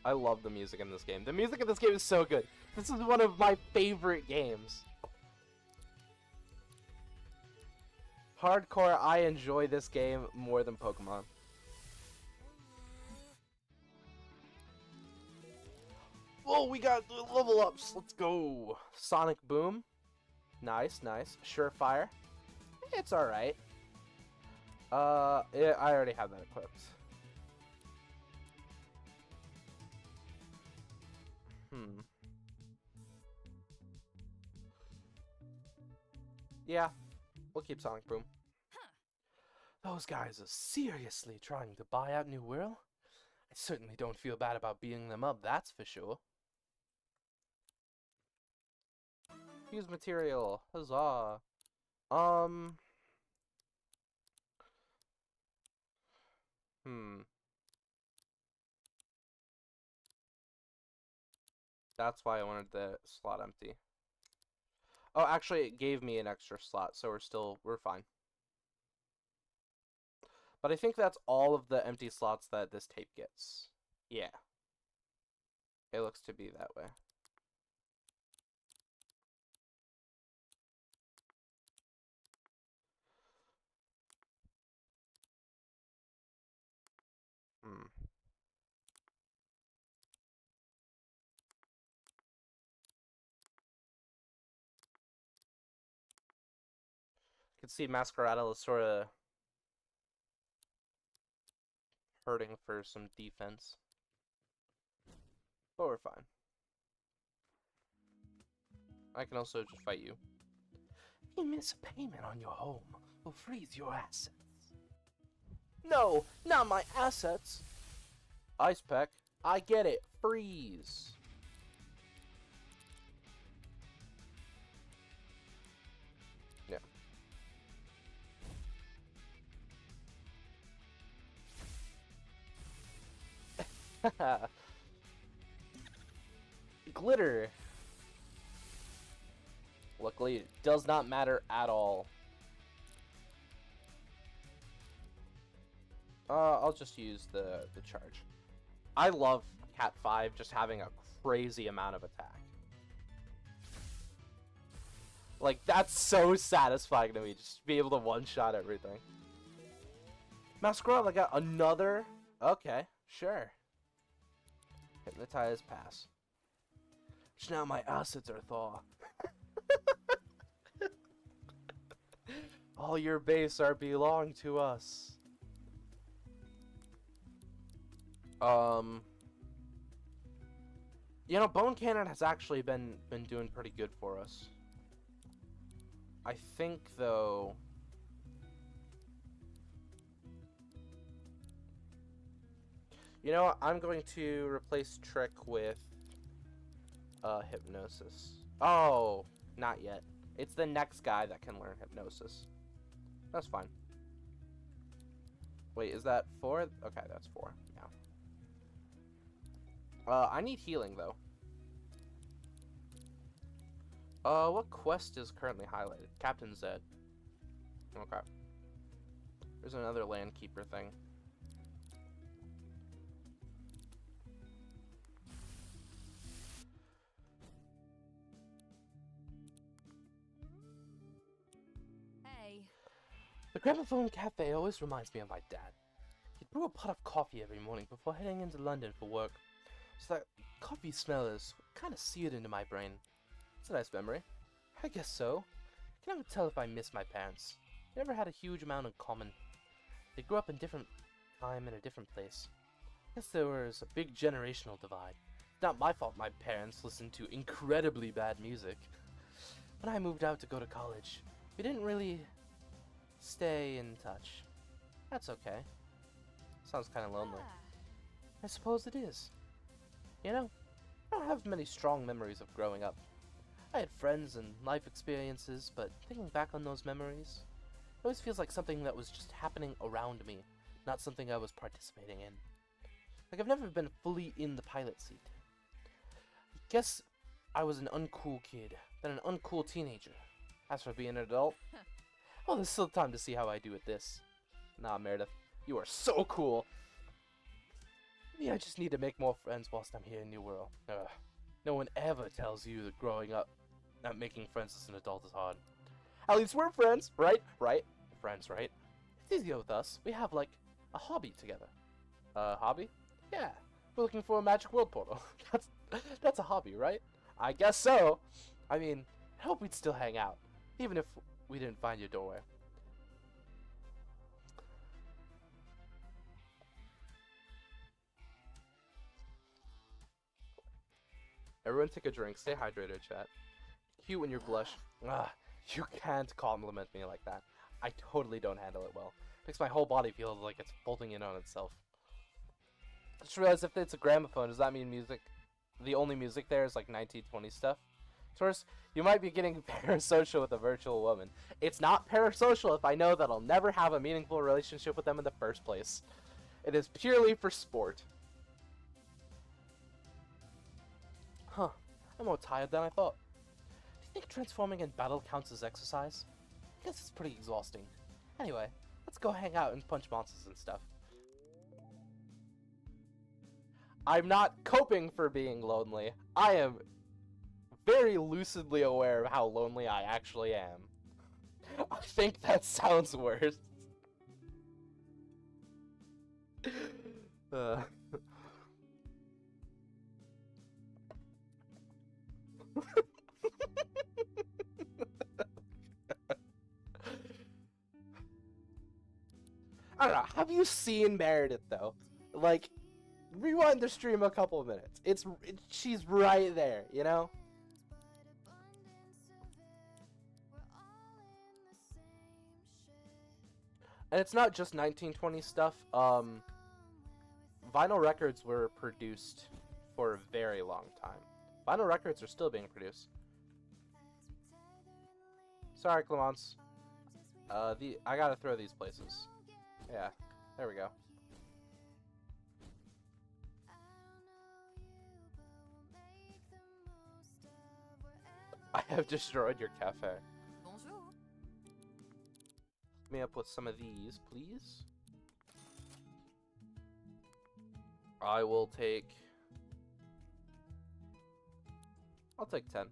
I love the music in this game. The music in this game is so good. This is one of my favorite games. Hardcore, I enjoy this game more than Pokemon. Whoa, we got level ups. Let's go. Sonic Boom. Nice. Surefire. It's alright. Yeah, I already have that equipped. Yeah, we'll keep Sonic Boom. Those guys are seriously trying to buy out New World? I certainly don't feel bad about beating them up, that's for sure. Fuse material, huzzah. That's why I wanted the slot empty. Oh, actually, it gave me an extra slot, so we're fine. But I think that's all of the empty slots that this tape gets. Yeah. It looks to be that way. could see Masquerada is sort of hurting for some defense. But we're fine. I can also just fight you. If you miss a payment on your home, we'll freeze your assets. No, not my assets. Ice Peck, I get it. Freeze. Yeah. Glitter. Luckily, it does not matter at all. I'll just use the charge. I love Cat 5 just having a crazy amount of attack. Like, that's so satisfying to me, just to be able to one-shot everything. Masquerade, I got another... Okay, sure. Hypnotize, pass. Which now my assets are thaw. All your base are belong to us. You know, Bone Cannon has actually been doing pretty good for us. I think, though... You know what? I'm going to replace Trick with Hypnosis. Oh, not yet. It's the next guy that can learn Hypnosis. That's fine. Wait, is that 4? Okay, that's 4. Yeah. I need healing, though. What quest is currently highlighted? Captain Zed. Okay. There's another Landkeeper thing. The Gramophone Cafe always reminds me of my dad. He'd brew a pot of coffee every morning before heading into London for work. So that coffee smell is kind of seared into my brain. It's a nice memory. I guess so. I can never tell if I miss my parents. They never had a huge amount in common. They grew up in different time in a different place. I guess there was a big generational divide. It's not my fault my parents listened to incredibly bad music. When I moved out to go to college, we didn't really stay in touch. That's okay. Sounds kind of lonely. I suppose it is. You know, I don't have many strong memories of growing up. I had friends and life experiences, but thinking back on those memories, it always feels like something that was just happening around me, not something I was participating in. Like I've never been fully in the pilot seat. I guess I was an uncool kid, then an uncool teenager. As for being an adult, well, there's still time to see how I do with this. Nah, Meredith, you are so cool. Maybe I just need to make more friends whilst I'm here in New World. No one ever tells you that growing up, not making friends as an adult is hard. At least we're friends, right? Right? Friends, right? It's easier with us. We have, like, a hobby together. Hobby? Yeah. We're looking for a magic world portal. That's a hobby, right? I guess so. I mean, I hope we'd still hang out, even if we didn't find your doorway. Everyone take a drink. Stay hydrated, chat. Cute when you blush. You can't compliment me like that. I totally don't handle it well. Makes my whole body feel like it's folding in on itself. I just realized if it's a gramophone, does that mean music? The only music there is like 1920 stuff? First, you might be getting parasocial with a virtual woman. It's not parasocial if I know that I'll never have a meaningful relationship with them in the first place. It is purely for sport. Huh. I'm more tired than I thought. Do you think transforming in battle counts as exercise? I guess it's pretty exhausting. Anyway, let's go hang out and punch monsters and stuff. I'm not coping for being lonely. I am very lucidly aware of how lonely I actually am. I think that sounds worse. I don't know. Have you seen Meredith though? Like, rewind the stream a couple of minutes. She's right there, you know? And it's not just 1920 stuff. Vinyl records were produced for a very long time. Vinyl records are still being produced. Sorry, Clemence. I gotta throw these places. Yeah, there we go. I have destroyed your cafe. Bonjour. Let me up with some of these, please. I will take... I'll take 10.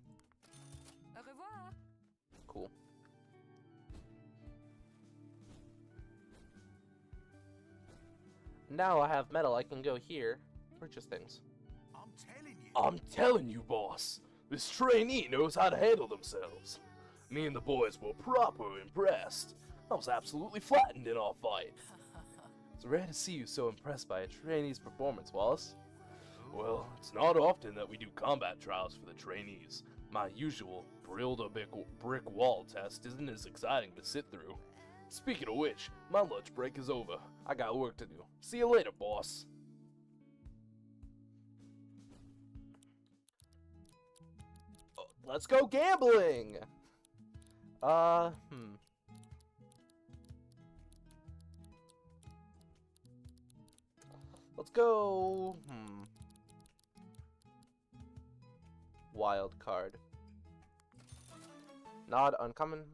Au revoir. Cool. Now I have metal, I can go here, purchase things. I'm telling you, boss. This trainee knows how to handle themselves. Me and the boys were proper impressed. I was absolutely flattened in our fight. It's rare to see you so impressed by a trainee's performance, Wallace. Well, it's not often that we do combat trials for the trainees. My usual build a brick wall test isn't as exciting to sit through. Speaking of which, my lunch break is over. I got work to do. See you later, boss. Let's go gambling! Let's go... Wild card. Not uncommon.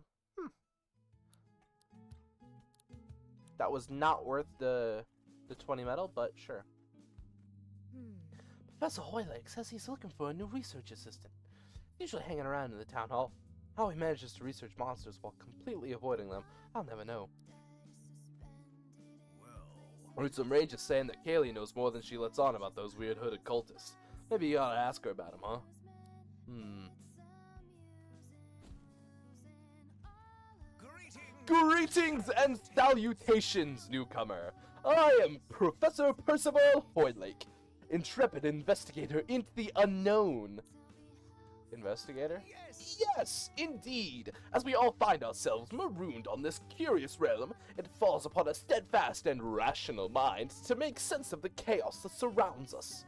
That was not worth the 20 metal, but sure. Professor Hoylake says he's looking for a new research assistant. Usually hanging around in the town hall. How he manages to research monsters while completely avoiding them, I'll never know. I heard some rangers saying that Kaylee knows more than she lets on about those weird hooded cultists. Maybe you ought to ask her about them, huh? Greetings and salutations, newcomer. I am Professor Percival Hoylake, intrepid investigator into the unknown. Investigator? Yes, indeed. As we all find ourselves marooned on this curious realm, it falls upon a steadfast and rational mind to make sense of the chaos that surrounds us.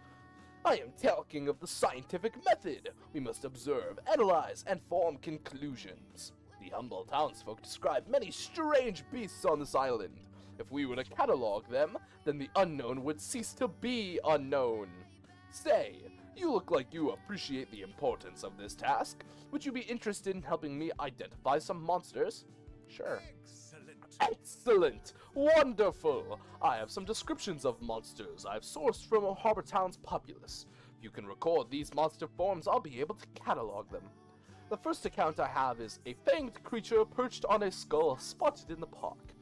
I am talking of the scientific method. We must observe, analyze, and form conclusions. The humble townsfolk describe many strange beasts on this island. If we were to catalog them, then the unknown would cease to be unknown. Say, you look like you appreciate the importance of this task. Would you be interested in helping me identify some monsters? Sure. Excellent! Wonderful! I have some descriptions of monsters I've sourced from Harbor Town's populace. If you can record these monster forms, I'll be able to catalog them. The first account I have is a fanged creature perched on a skull spotted in the park.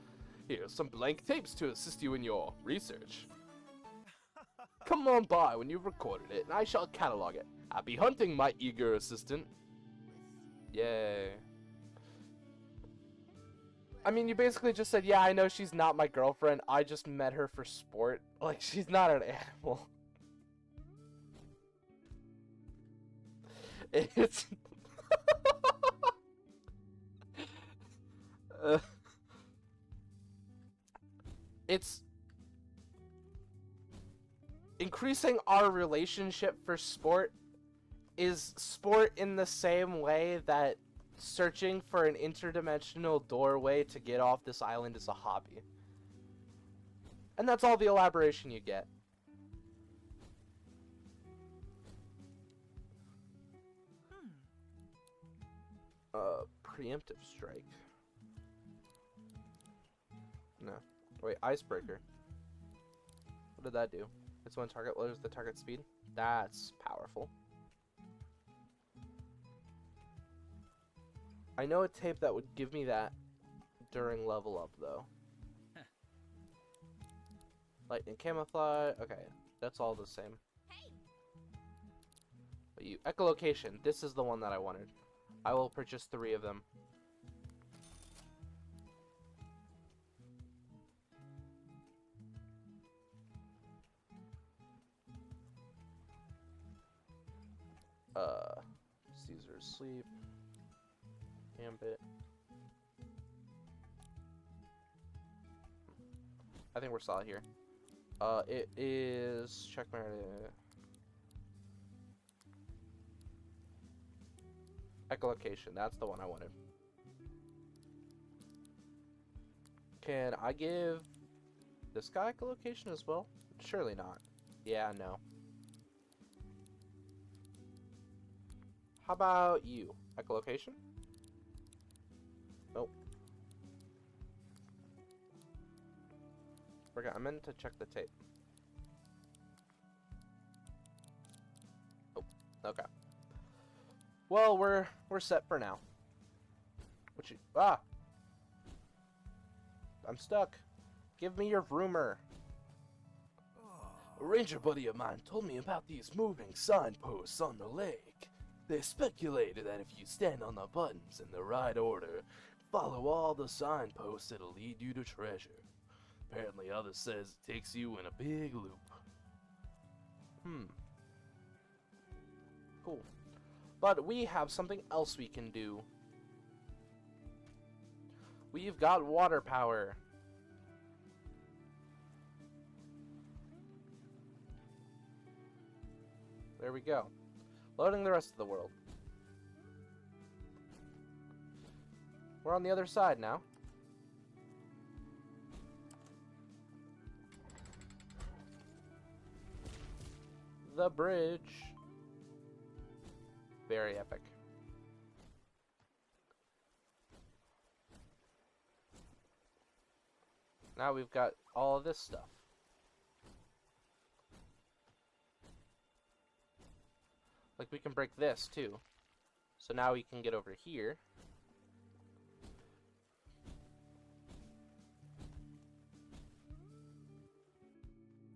Here's some blank tapes to assist you in your research. Come on by when you've recorded it, and I shall catalog it. Happy hunting, my eager assistant. Yay. I mean, you basically just said, yeah, I know she's not my girlfriend, I just met her for sport. Like, she's not an animal. It's... it's... increasing our relationship for sport is sport in the same way that searching for an interdimensional doorway to get off this island is a hobby. And that's all the elaboration you get. Preemptive strike. No. Wait, icebreaker. What did that do? It's when target lowers the target speed? That's powerful. I know a tape that would give me that during level up, though. Lightning camouflage. Okay, that's all the same. But you echolocation. This is the one that I wanted. I will purchase 3 of them. sleep. Gambit. I think we're solid here. It is checkmate. Echolocation. That's the one I wanted. Can I give this guy echolocation as well? Surely not. Yeah, no. How about you? Echolocation? Nope. Forgot. I meant to check the tape. Oh, okay. Well, we're set for now. What you? Ah! I'm stuck. Give me your rumor. A ranger buddy of mine told me about these moving signposts on the lake. They speculated that if you stand on the buttons in the right order, follow all the signposts, it'll lead you to treasure. Apparently others says it takes you in a big loop. Cool. But we have something else we can do. We've got water power. There we go. Loading the rest of the world. We're on the other side now. The bridge. Very epic. Now we've got all of this stuff. Like, we can break this, too. So now we can get over here.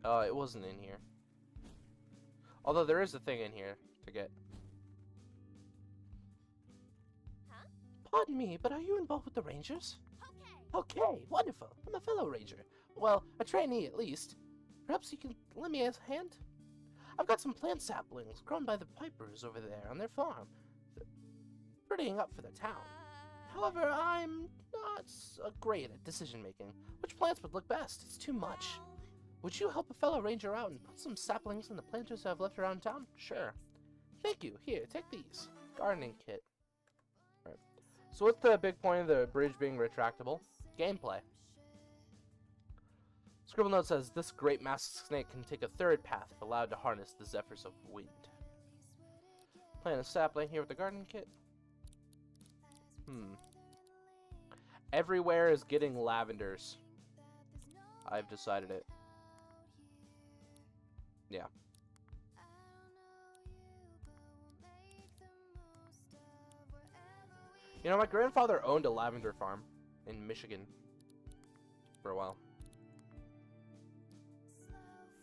It wasn't in here. Although there is a thing in here to get. Huh? Pardon me, but are you involved with the Rangers? Okay. Okay, wonderful. I'm a fellow Ranger. Well, a trainee at least. Perhaps you can lend me a hand? I've got some plant saplings grown by the Pipers over there on their farm. They're prettying up for the town. However, I'm not great at decision making. Which plants would look best? It's too much. Would you help a fellow ranger out and put some saplings in the planters I've left around town? Sure. Thank you. Here, take these. Gardening kit. Alright. So what's the big point of the bridge being retractable? Gameplay. Scribble note says, this great masked snake can take a third path if allowed to harness the zephyrs of wind. Plant a sapling here with the garden kit. Everywhere is getting lavenders. I've decided it. Yeah. You know, my grandfather owned a lavender farm in Michigan for a while.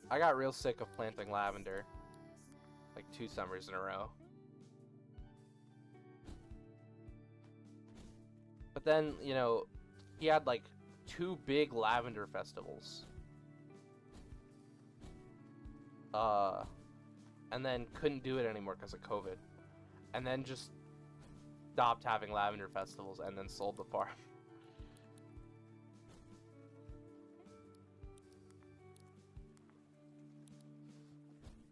I got real sick of planting lavender like 2 summers in a row. But then, you know, he had like 2 big lavender festivals. And then couldn't do it anymore because of COVID. And then just stopped having lavender festivals and then sold the farm.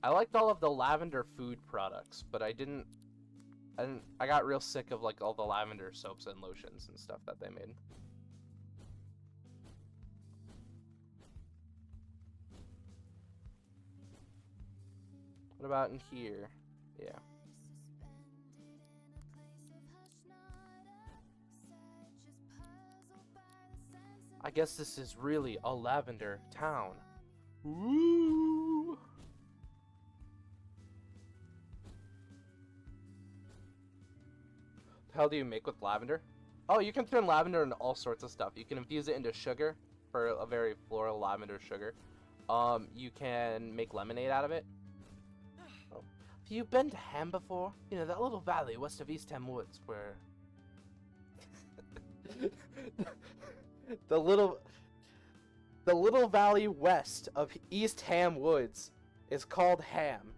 I liked all of the lavender food products, but I got real sick of like all the lavender soaps and lotions and stuff that they made. What about in here? Yeah. I guess this is really a lavender town. Woo! The hell do you make with lavender? Oh, you can turn lavender into all sorts of stuff. You can infuse it into sugar for a very floral lavender sugar. You can make lemonade out of it. Oh. Have you been to Ham before? You know, that little valley west of East Ham Woods where... The little valley west of East Ham Woods is called Ham.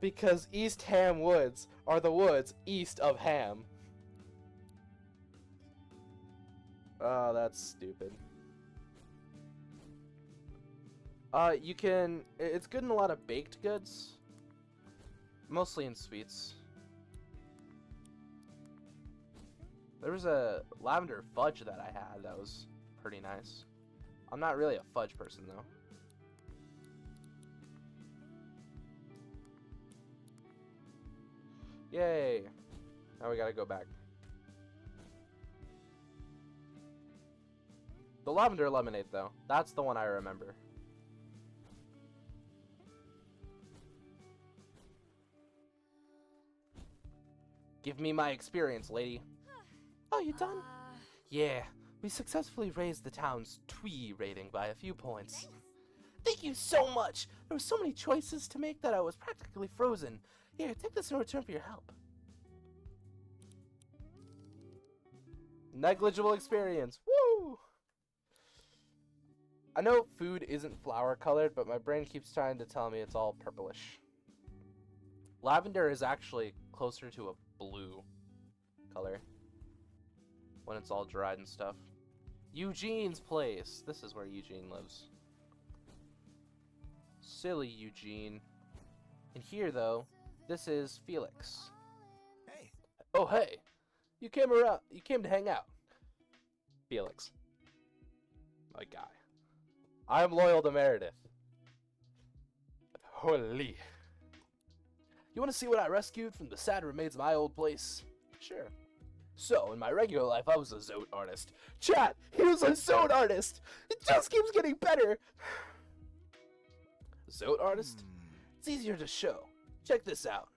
Because East Ham Woods are the woods east of Ham. Oh, that's stupid. You can... It's good in a lot of baked goods. Mostly in sweets. There was a lavender fudge that I had that was pretty nice. I'm not really a fudge person, though. Yay! Now we gotta go back. The lavender lemonade, though. That's the one I remember. Give me my experience, lady. Oh, you done? Yeah, we successfully raised the town's twee rating by a few points. Thank you so much! There were so many choices to make that I was practically frozen. Here, take this in return for your help. Negligible experience. Woo! I know food isn't flower colored, but my brain keeps trying to tell me it's all purplish. Lavender is actually closer to a blue color when it's all dried and stuff. Eugene's place. This is where Eugene lives. Silly Eugene. And here, though, this is Felix. Hey. Oh, hey. You came around. You came to hang out. Felix. My guy. I am loyal to Meredith. Holy. You want to see what I rescued from the sad remains of my old place? Sure. So, in my regular life, I was a Zote artist. Chat, he was a Zote artist! It just keeps getting better! Zote artist? It's easier to show. Check this out.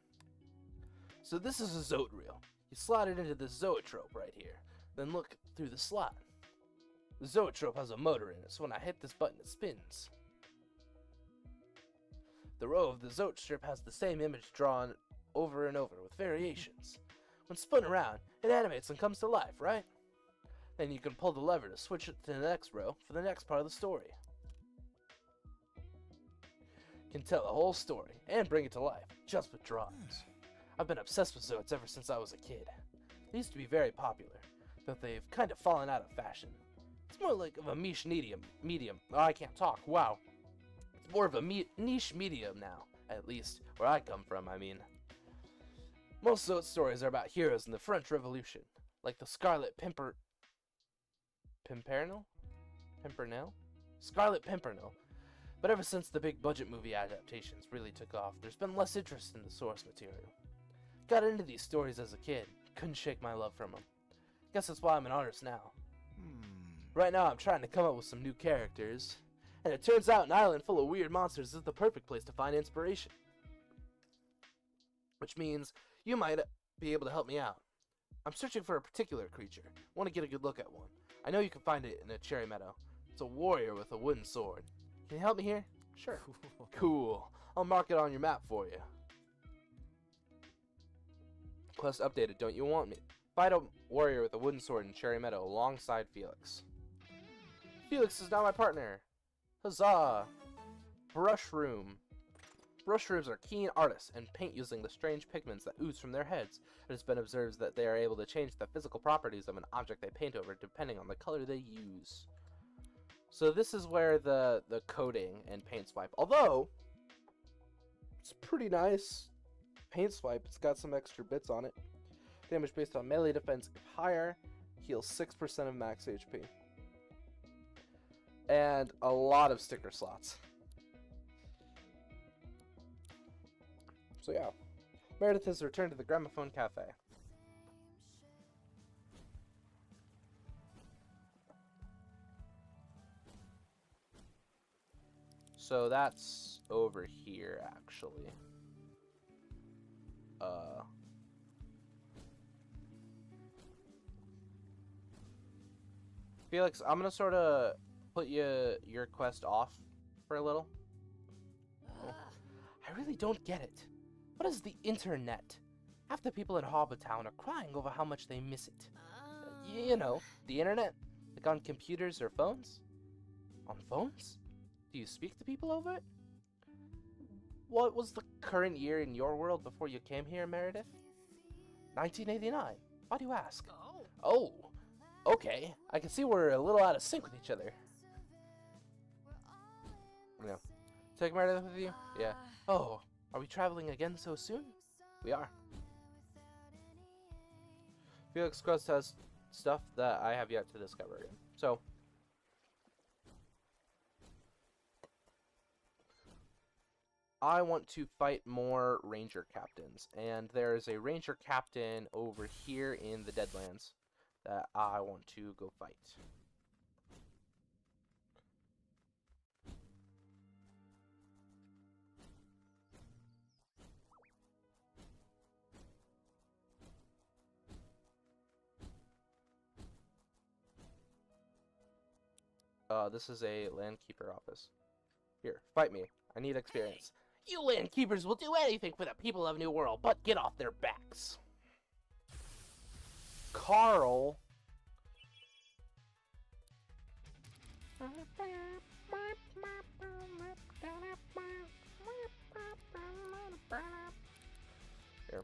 So this is a Zote reel. You slide it into the zoetrope right here. Then look through the slot. The zoetrope has a motor in it, so when I hit this button, it spins. The row of the Zote strip has the same image drawn over and over with variations. When spun around, it animates and comes to life, right? Then you can pull the lever to switch it to the next row for the next part of the story. You can tell the whole story and bring it to life just with drawings. I've been obsessed with Zotes ever since I was a kid. They used to be very popular, but they've kind of fallen out of fashion. It's more like of a niche medium. Oh, I can't talk. Wow. It's more of a niche medium now, at least where I come from, I mean. Most Zote stories are about heroes in the French Revolution, like the Scarlet Pimpernel? Scarlet Pimpernel. But ever since the big budget movie adaptations really took off, there's been less interest in the source material. Got into these stories as a kid, couldn't shake my love from them. Guess that's why I'm an artist now. Right now I'm trying to come up with some new characters, and it turns out an island full of weird monsters is the perfect place to find inspiration. Which means you might be able to help me out. I'm searching for a particular creature. Want to get a good look at one. I know you can find it in a cherry meadow. It's a warrior with a wooden sword. Can you help me here? Sure. Cool. I'll mark it on your map for you. Quest updated. Don't you want me? Fight a warrior with a wooden sword in Cherry Meadow alongside Felix. Felix is now my partner. Huzzah! Brushroom. Brushrooms are keen artists and paint using the strange pigments that ooze from their heads. It has been observed that they are able to change the physical properties of an object they paint over depending on the color they use. So this is where the coating and paint swipe, although it's pretty nice. Paint swipe, it's got some extra bits on it. Damage based on melee defense if higher, heals 6% of max HP. And a lot of sticker slots. So yeah, Meredith has returned to the Gramophone Cafe. So that's over here, actually. Felix, I'm gonna sort of put your quest off for a little. Oh. I really don't get it. What is the internet? Half the people in Hobbiton are crying over how much they miss it. You know, the internet? Like on computers or phones? On phones? Do you speak to people over it? What was the current year in your world before you came here, Meredith? 1989. Why do you ask? Oh, okay. I can see we're a little out of sync with each other. No. Take Meredith with you? Yeah. Oh, are we traveling again so soon? We are. Felix Quest has stuff that I have yet to discover again. So, I want to fight more ranger captains, and there's a ranger captain over here in the Deadlands that I want to go fight. This is a landkeeper office. Here, fight me. I need experience. You landkeepers will do anything for the people of New World, but get off their backs. Carl. Here.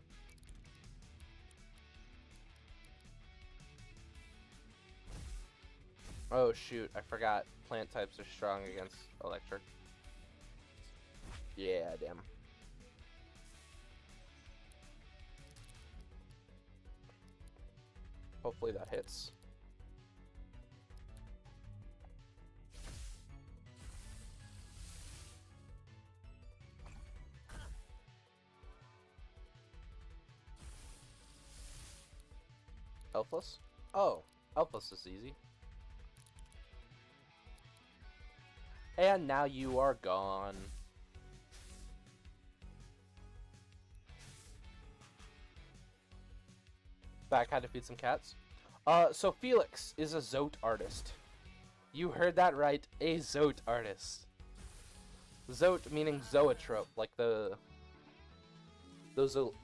Oh shoot, I forgot. Plant types are strong against electric. Yeah, damn. Hopefully that hits. Elfless? Oh, Elfless is easy. And now you are gone. Back, had to feed some cats. So Felix is a Zote artist. You heard that right, a Zote artist. Zote meaning zoetrope, like the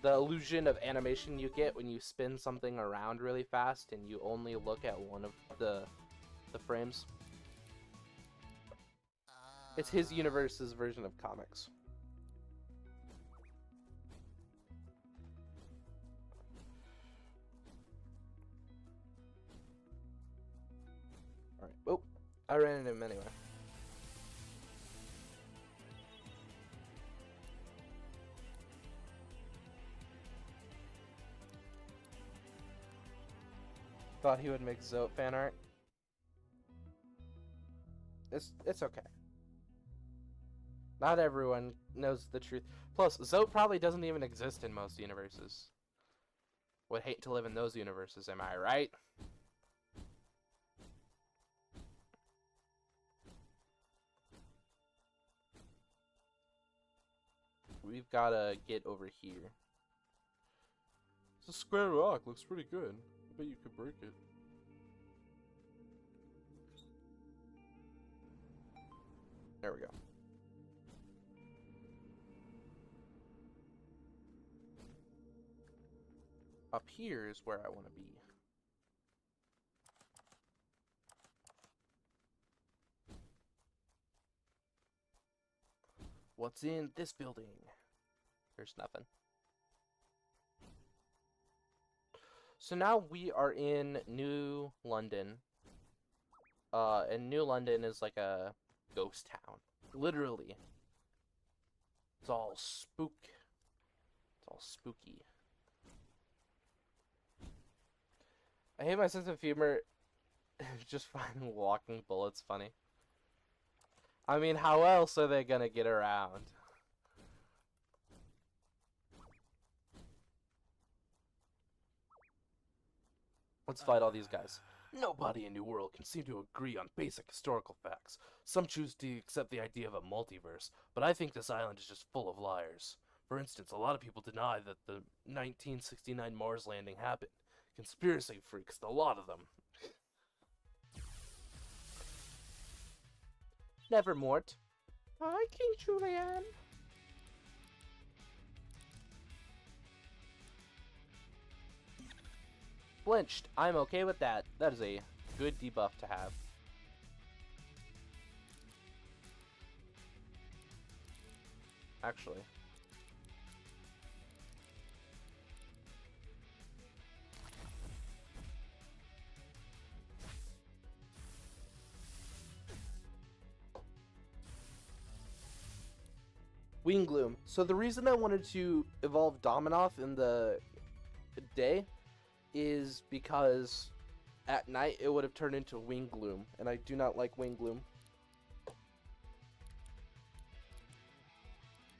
illusion of animation you get when you spin something around really fast and you only look at one of the frames. It's his universe's version of comics. Alright, oh, I ran into him anyway. Thought he would make Zote fan art. It's okay. Not everyone knows the truth. Plus, Zote probably doesn't even exist in most universes. Would hate to live in those universes, am I right? We've gotta get over here. It's a square rock. Looks pretty good. I bet you could break it. There we go. Up here is where I want to be. What's in this building? There's nothing. So now we are in New London. And New London is like a ghost town. Literally. It's all spooky. I hate my sense of humor. Just finding walking bullets funny. I mean, how else are they gonna get around? Let's fight all these guys. Nobody in New World can seem to agree on basic historical facts. Some choose to accept the idea of a multiverse, but I think this island is just full of liars. For instance, a lot of people deny that the 1969 Mars landing happened. Conspiracy freaks, a lot of them. Nevermort. Hi, King Julian. Blinched. I'm okay with that. That is a good debuff to have. Actually, Wingloom. So the reason I wanted to evolve Dominoth in the day is because at night it would have turned into Wingloom, and I do not like Wingloom.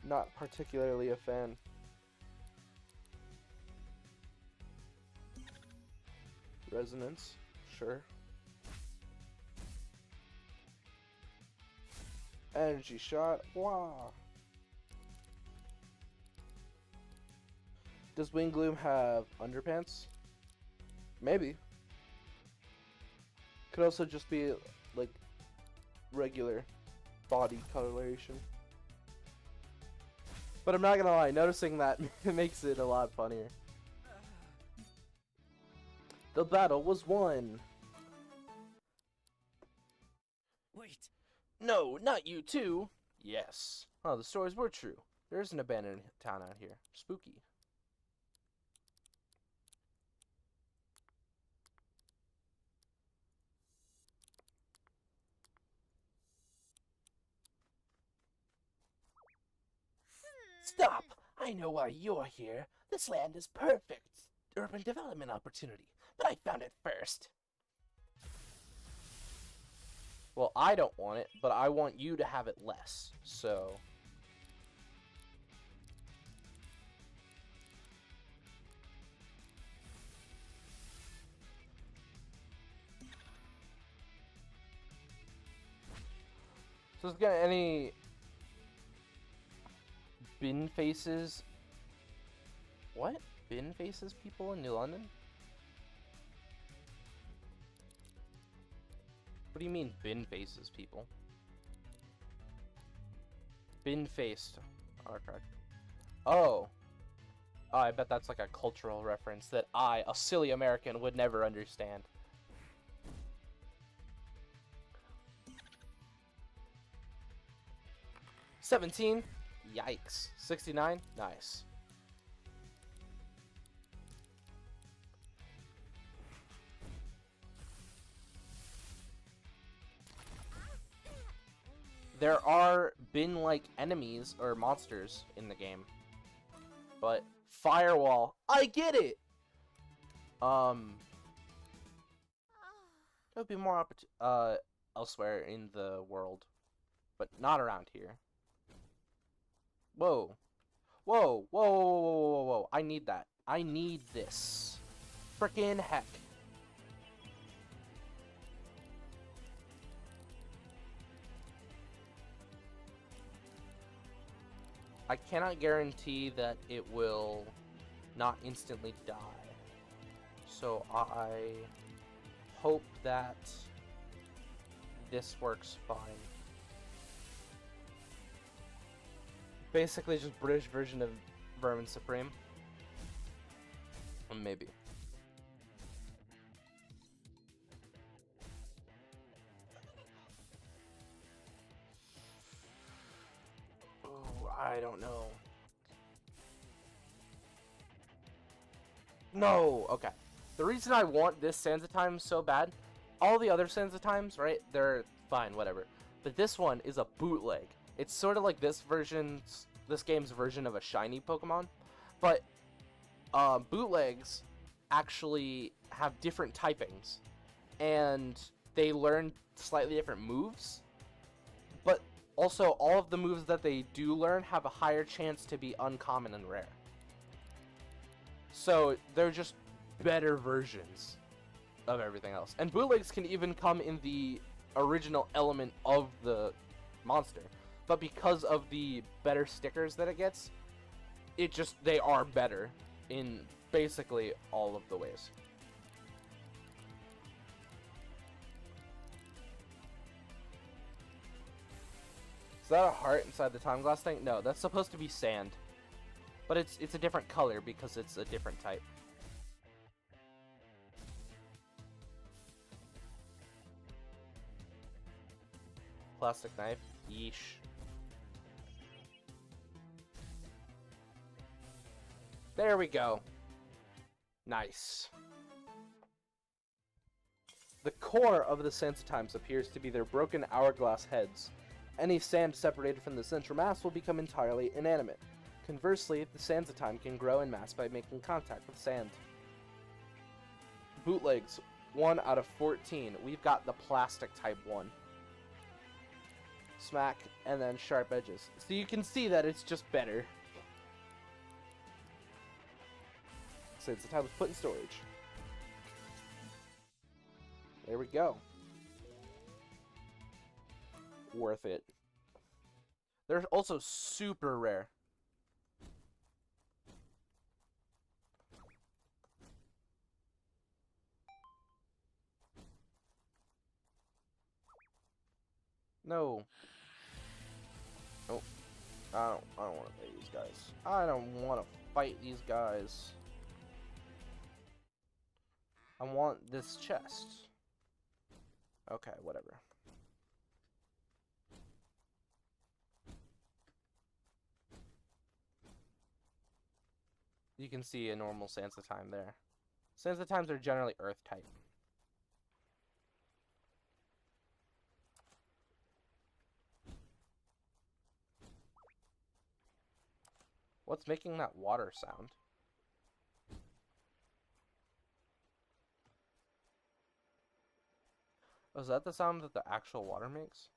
Not particularly a fan. Resonance, sure. Energy shot, wow. Does Wingloom have underpants? Maybe. Could also just be like regular body coloration. But I'm not gonna lie, noticing that makes it a lot funnier. The battle was won. Wait. No, not you too. Yes. Oh, the stories were true. There is an abandoned town out here. Spooky. Stop! I know why you're here. This land is perfect. Urban development opportunity. But I found it first. Well, I don't want it, but I want you to have it less. So... So is there any bin faces? What? Bin faces people in New London? What do you mean bin faces people? Bin faced. Okay. Oh. Oh, I bet that's like a cultural reference that I, a silly American, would never understand. $17? Yikes. $69? Nice. There are bin-like enemies or monsters in the game. But firewall, I get it. There'll be more elsewhere in the world, but not around here. Whoa. Whoa, whoa, whoa, whoa, whoa, whoa, whoa. I need that. I need this. Frickin' heck. I cannot guarantee that it will not instantly die. So I hope that this works fine. Basically just British version of Vermin Supreme. Maybe. Oh, I don't know. No! Okay. The reason I want this Sands of Time so bad, all the other Sands of Times, right, they're fine, whatever. But this one is a bootleg. It's sort of like this game's version of a shiny Pokemon, but bootlegs actually have different typings, and they learn slightly different moves, but also all of the moves that they do learn have a higher chance to be uncommon and rare. So they're just better versions of everything else. And bootlegs can even come in the original element of the monster. But because of the better stickers that it gets, they are better in basically all of the ways. Is that a heart inside the time glass thing? No, that's supposed to be sand. But it's a different color because it's a different type. Plastic knife. Yeesh. There we go. Nice. The core of the Sands of Times appears to be their broken hourglass heads. Any sand separated from the central mass will become entirely inanimate. Conversely, the sandsatime can grow in mass by making contact with sand. Bootlegs, 1 out of 14. We've got the plastic type one. Smack, and then sharp edges. So you can see that it's just better. Sandsatime was put in storage. There we go. Worth it. They're also super rare. No. Nope. I don't want to play these guys. I don't want to fight these guys. I want this chest. Okay, whatever. You can see a normal Sandsatime there. Sandsatimes are generally earth type. What's making that water sound? Oh, is that the sound that the actual water makes?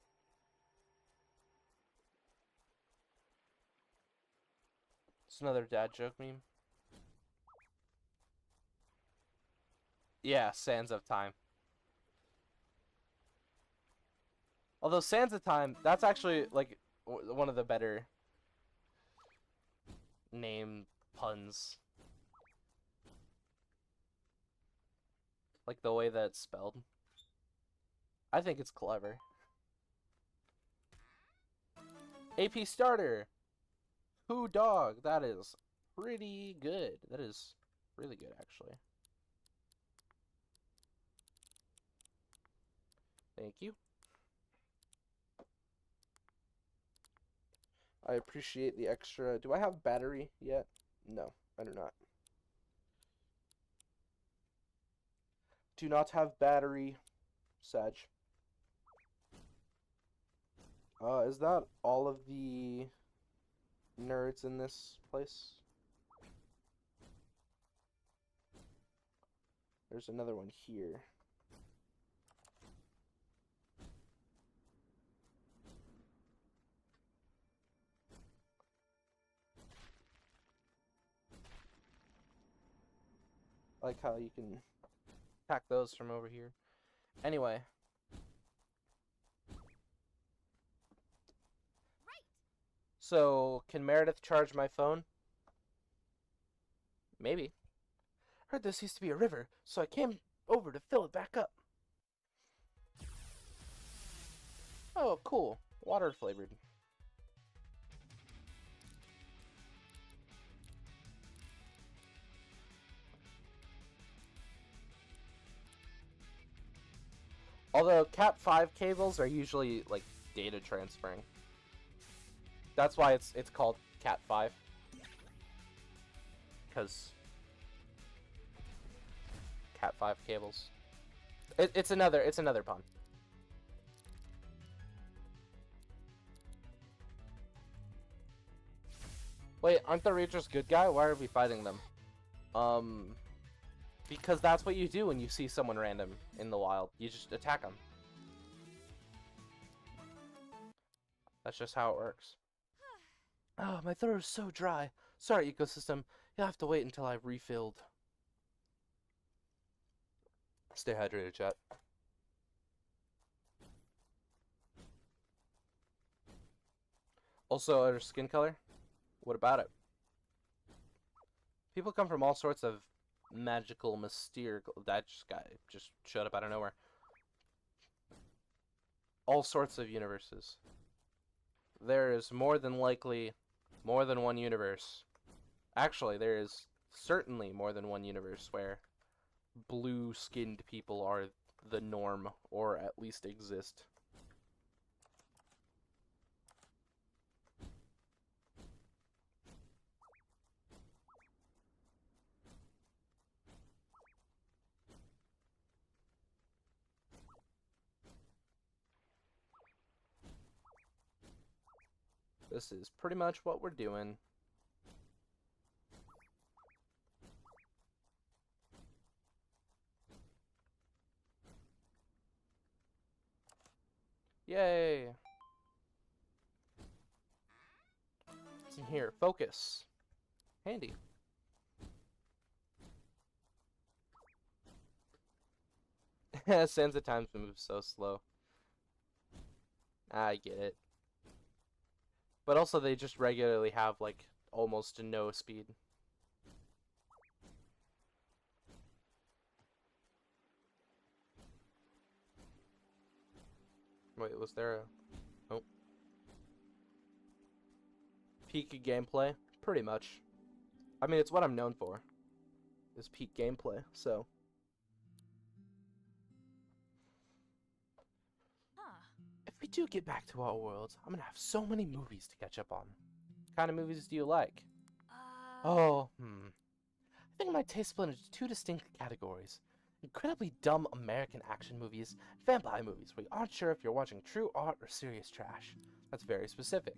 It's another dad joke meme. Yeah, Sands of Time. Although Sands of Time, that's actually like one of the better name puns. Like the way that it's spelled. I think it's clever. AP starter. Who dog? That is pretty good. That is really good, actually. Thank you. I appreciate the extra. Do I have battery yet? No, I do not. Do not have battery, Sag. Is that all of the nerds in this place? There's another one here. I like how you can pack those from over here. Anyway. So, can Meredith charge my phone? Maybe. Heard this used to be a river, so I came over to fill it back up. Oh, cool. Water flavored. Although Cat 5 cables are usually like data transferring. That's why it's called Cat 5. Because Cat 5 cables. It's another pun. Wait, aren't the Rangers good guy? Why are we fighting them? Because that's what you do when you see someone random in the wild. You just attack them. That's just how it works. Oh, my throat is so dry. Sorry, ecosystem. You'll have to wait until I've refilled. Stay hydrated, chat. Also, our skin color? What about it? People come from all sorts of magical, mysterious... That guy just showed up out of nowhere. All sorts of universes. There is more than likely more than one universe. Actually, there is certainly more than one universe where blue-skinned people are the norm, or at least exist. This is pretty much what we're doing. Yay! What's in here? Focus. Handy. Sands of Times moves so slow. I get it. But also they just regularly have like almost no speed. Wait, was there a... Oh. Peak gameplay? Pretty much. I mean, it's what I'm known for. Is peak gameplay, so... If we do get back to our world, I'm gonna have so many movies to catch up on. What kind of movies do you like? I think my taste split into two distinct categories. Incredibly dumb American action movies, vampire movies where you aren't sure if you're watching true art or serious trash. That's very specific.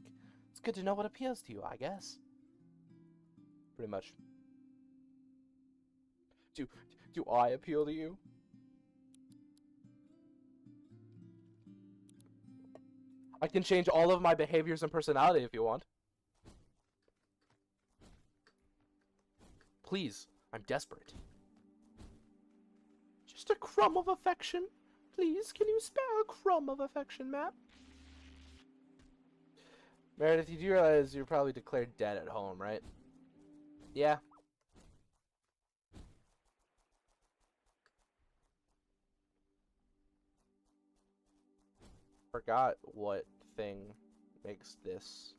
It's good to know what appeals to you, I guess. Pretty much. Do I appeal to you? I can change all of my behaviors and personality if you want. Please, I'm desperate. Just a crumb of affection. Please, can you spare a crumb of affection, ma'am? Meredith, you do realize you're probably declared dead at home, right? Yeah. Forgot what thing makes this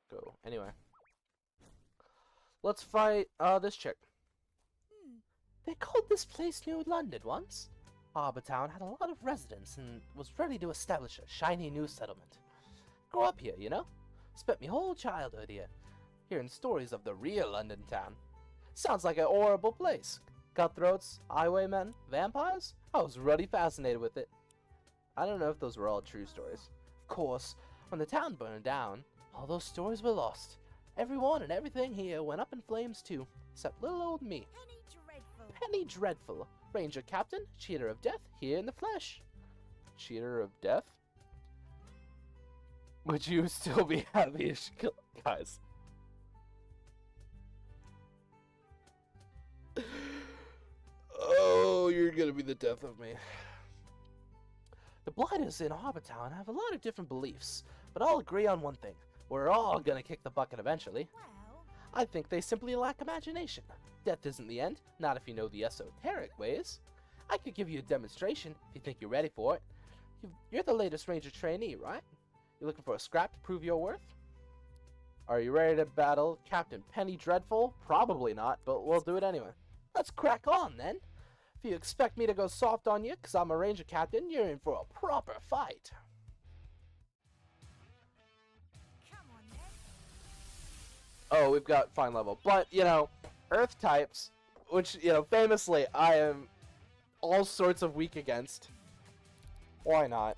go. Anyway. Let's fight this chick. They called this place New London once. Harbour Town had a lot of residents and was ready to establish a shiny new settlement. Grew up here, you know? Spent me whole childhood here, hearing stories of the real London town. Sounds like a horrible place. Cutthroats, highwaymen, vampires? I was really fascinated with it. I don't know if those were all true stories. Of course, when the town burned down, all those stories were lost. Everyone and everything here went up in flames too, except little old me. Penny Dreadful. Penny Dreadful, Ranger Captain, Cheater of Death, here in the flesh. Cheater of Death? Would you still be happy if she killed guys? Oh, you're gonna be the death of me. The Blighters in Harbour Town have a lot of different beliefs, but I'll agree on one thing. We're all gonna kick the bucket eventually. Well, I think they simply lack imagination. Death isn't the end, not if you know the esoteric ways. I could give you a demonstration if you think you're ready for it. You're the latest Ranger trainee, right? You looking for a scrap to prove your worth? Are you ready to battle Captain Penny Dreadful? Probably not, but we'll do it anyway. Let's crack on then. If you expect me to go soft on you because I'm a Ranger Captain, you're in for a proper fight. come on then. Oh, we've got fine level. But, you know, Earth types, which, you know, famously I am all sorts of weak against. Why not?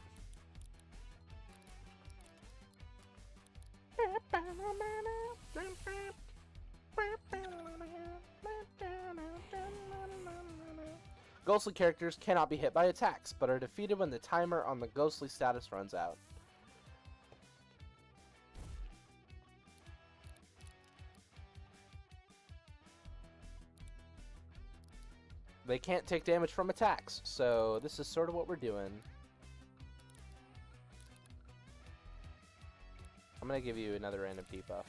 Ghostly characters cannot be hit by attacks, but are defeated when the timer on the ghostly status runs out. They can't take damage from attacks, so this is sort of what we're doing. I'm gonna give you another random debuff.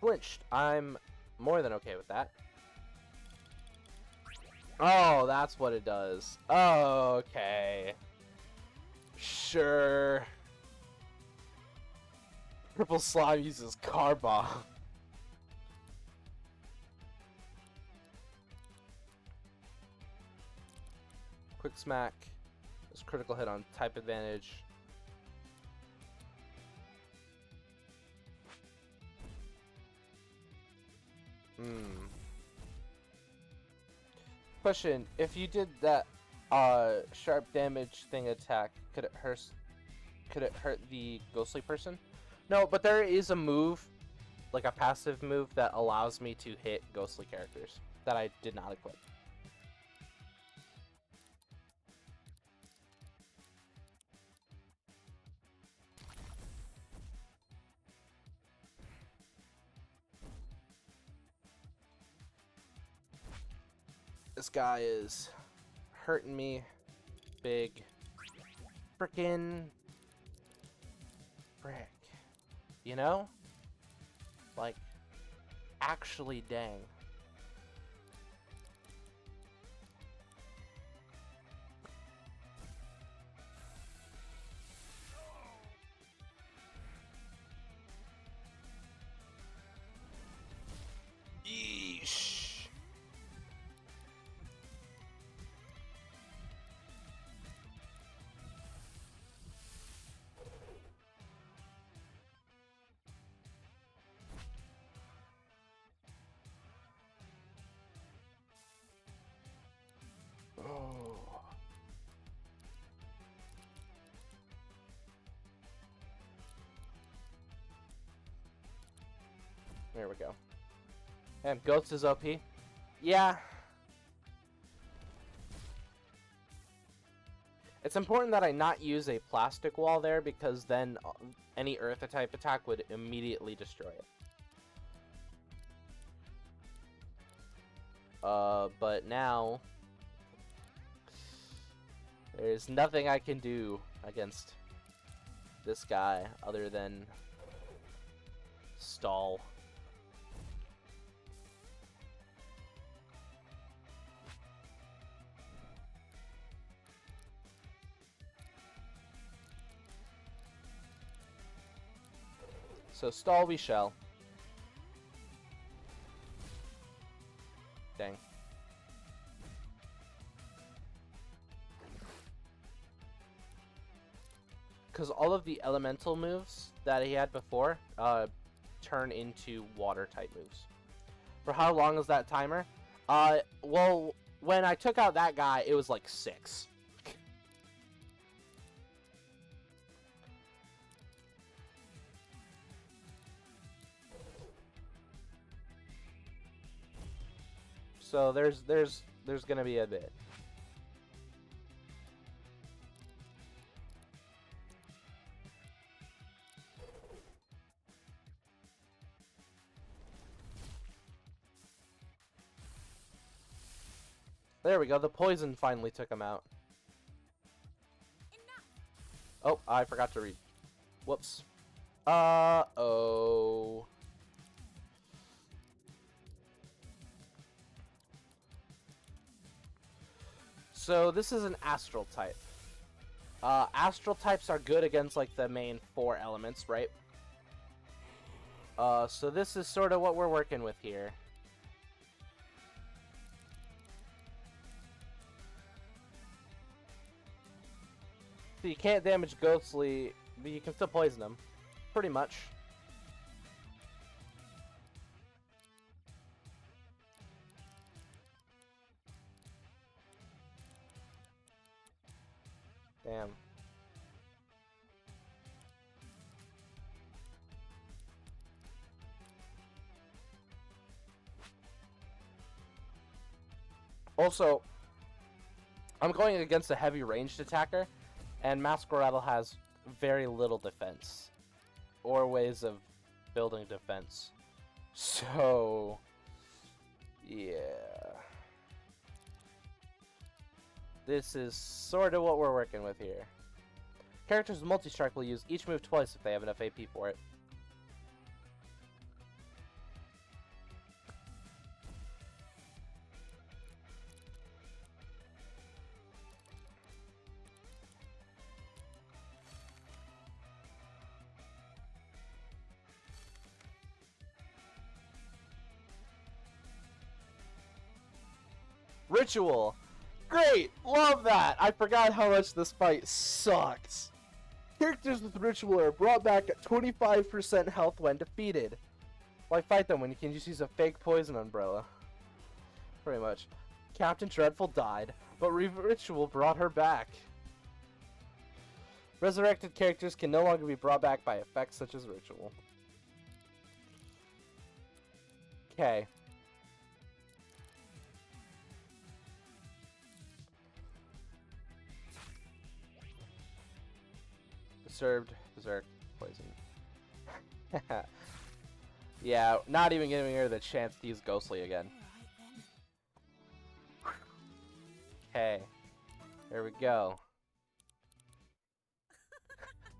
Flinched. I'm more than okay with that. Oh, that's what it does. Oh, okay. Sure. Purple Slime uses Car Bomb. Quick Smack. This critical hit on type advantage. Hmm. Question: if you did that sharp damage thing attack, could it hurt the ghostly person? No, but there is a move, like a passive move that allows me to hit ghostly characters that I did not equip. This guy is hurting me big. Frickin' frick. You know? Like, actually dang. Yeesh. Oh. There we go. And Goats is OP. Yeah. It's important that I not use a plastic wall there because then any earth type attack would immediately destroy it. But now there's nothing I can do against this guy other than stall. So stall we shall. Dang. Because all of the elemental moves that he had before turn into water type moves. For how long is that timer? Well, when I took out that guy, it was like 6. So there's gonna be a bit. There we go. The poison finally took him out. Oh, I forgot to read. Whoops. Uh-oh. So this is an astral type. Astral types are good against like the main 4 elements, right? So this is sort of what we're working with here. So you can't damage Ghostly, but you can still poison them. Pretty much. Damn. Also, I'm going against a heavy ranged attacker, and Masquerade has very little defense, or ways of building defense. So, yeah. This is sort of what we're working with here. Characters with multi-strike will use each move twice if they have enough AP for it. Ritual! Great! Love that! I forgot how much this fight sucked. Characters with Ritual are brought back at 25% health when defeated. Why fight them when you can just use a fake poison umbrella? Pretty much. Captain Dreadful died, but Ritual brought her back. Resurrected characters can no longer be brought back by effects such as Ritual. Okay. Disturbed, Berserk, Poison. Yeah, not even giving her the chance to use Ghostly again. Okay. There we go.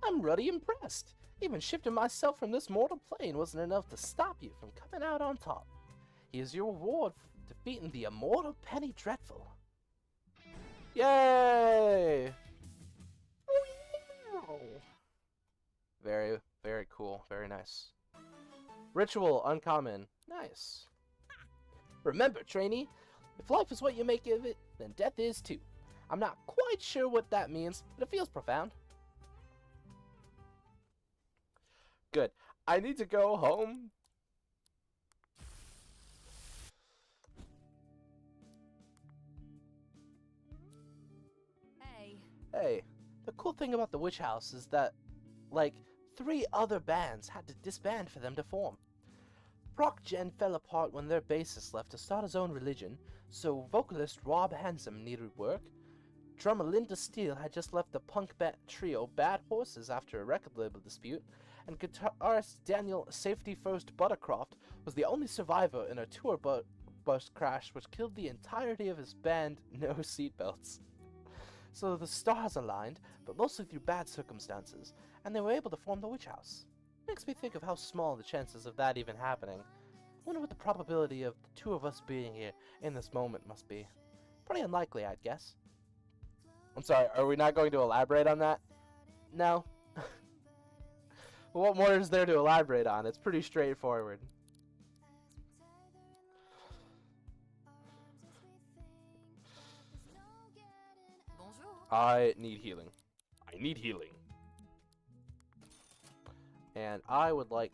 I'm ruddy impressed. Even shifting myself from this mortal plane wasn't enough to stop you from coming out on top. Here's your reward for defeating the immortal Penny Dreadful. Yay! Very, very cool. Very nice. Ritual, uncommon. Nice. Remember, trainee, if life is what you make of it, then death is too. I'm not quite sure what that means, but it feels profound. Good. I need to go home. Hey. Hey, the cool thing about the Witch House is that, like, 3 other bands had to disband for them to form. Proc Gen fell apart when their bassist left to start his own religion, so vocalist Rob Handsome needed work. Drummer Linda Steele had just left the punk trio Bad Horses after a record label dispute, and guitarist Daniel Safety First Buttercroft was the only survivor in a tour bus crash which killed the entirety of his band No Seatbelts. So the stars aligned, but mostly through bad circumstances, and they were able to form the Witch House. Makes me think of how small the chances of that even happening. I wonder what the probability of the 2 of us being here in this moment must be. Pretty unlikely, I'd guess. I'm sorry, are we not going to elaborate on that? No. What more is there to elaborate on? It's pretty straightforward. Bonjour. I need healing. I need healing. And I would like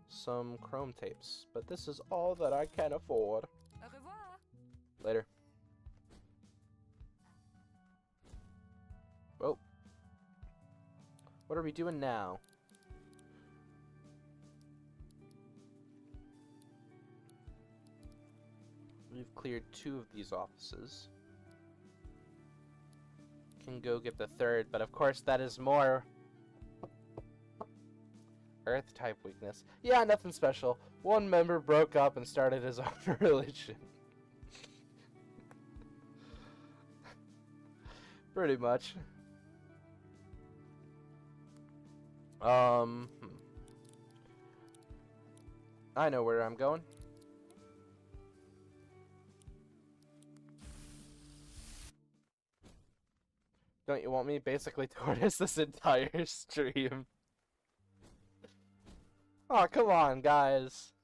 some chrome tapes, but this is all that I can afford. Au revoir. Later. Oh. What are we doing now? We've cleared 2 of these offices. Can go get the 3rd, but of course that is more Earth type weakness. Yeah, nothing special. One member broke up and started his own religion. Pretty much. I know where I'm going. Don't you want me basically tortoise this entire stream? Oh, come on, guys.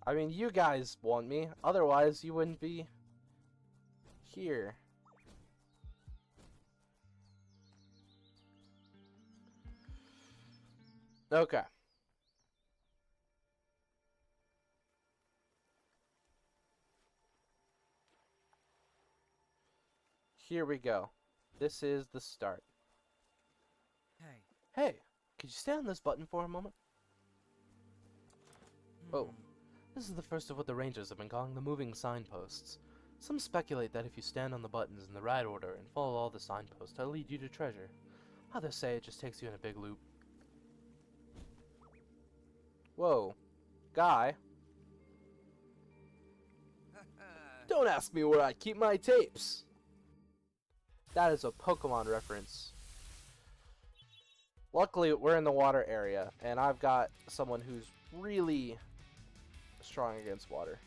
I mean, you guys want me. Otherwise, you wouldn't be here. Okay. Here we go. This is the start. Hey, could you stay on this button for a moment? Oh, this is the first of what the Rangers have been calling the moving signposts. Some speculate that if you stand on the buttons in the right order and follow all the signposts, they'll lead you to treasure. Others say it just takes you in a big loop. Whoa. Guy. Don't ask me where I keep my tapes! That is a Pokemon reference. Luckily, we're in the water area, and I've got someone who's really strong against water.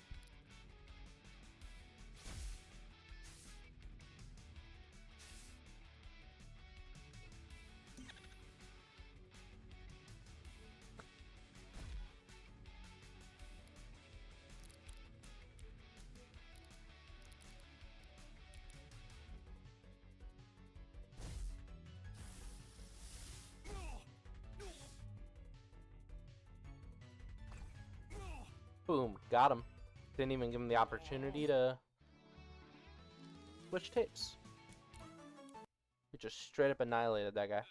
Got him. Didn't even give him the opportunity to switch tapes. He just straight up annihilated that guy.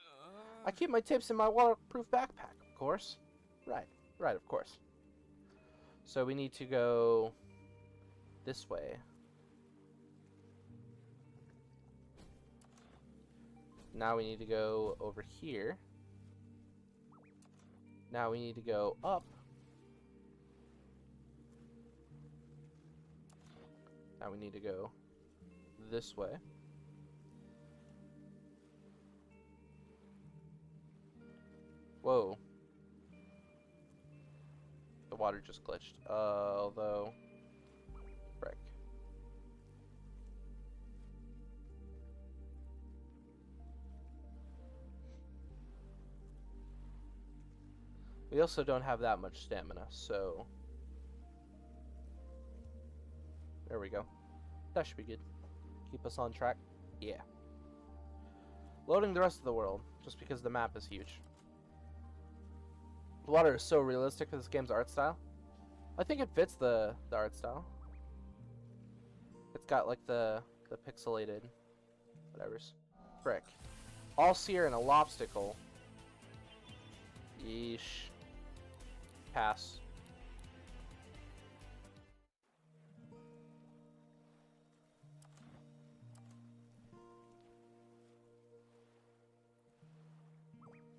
I keep my tapes in my waterproof backpack, of course. Right, of course. So we need to go this way. Now we need to go over here. Now we need to go up. Now we need to go this way. Whoa. The water just glitched. Although... Frick. We also don't have that much stamina, so... There we go. That should be good. Keep us on track. Yeah. Loading the rest of the world, just because the map is huge. The water is so realistic for this game's art style. I think it fits the art style. It's got like the pixelated whatever's. Frick. All sear and a lobsticle. Yeesh. Pass.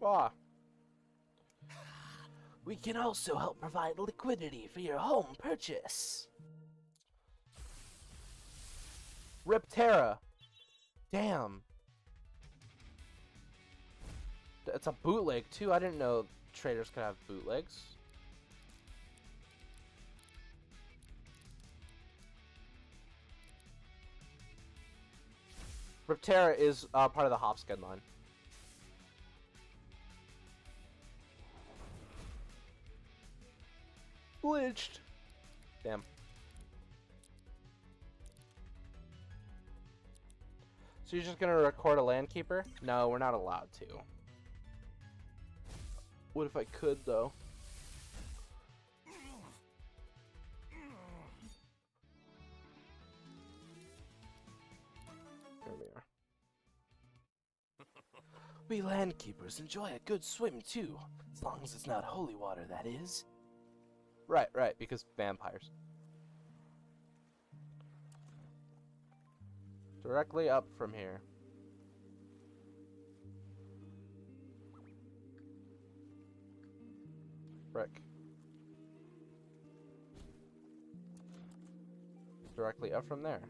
Ah. We can also help provide liquidity for your home purchase. Riptera. Damn. It's a bootleg too. I didn't know traders could have bootlegs. Riptera is part of the Hopskin line. Glitched. Damn. So you're just gonna record a landkeeper? No, we're not allowed to. What if I could, though? There we are. We landkeepers enjoy a good swim too, as long as it's not holy water, that is. Right, because vampires. Directly up from here. Frick. Directly up from there.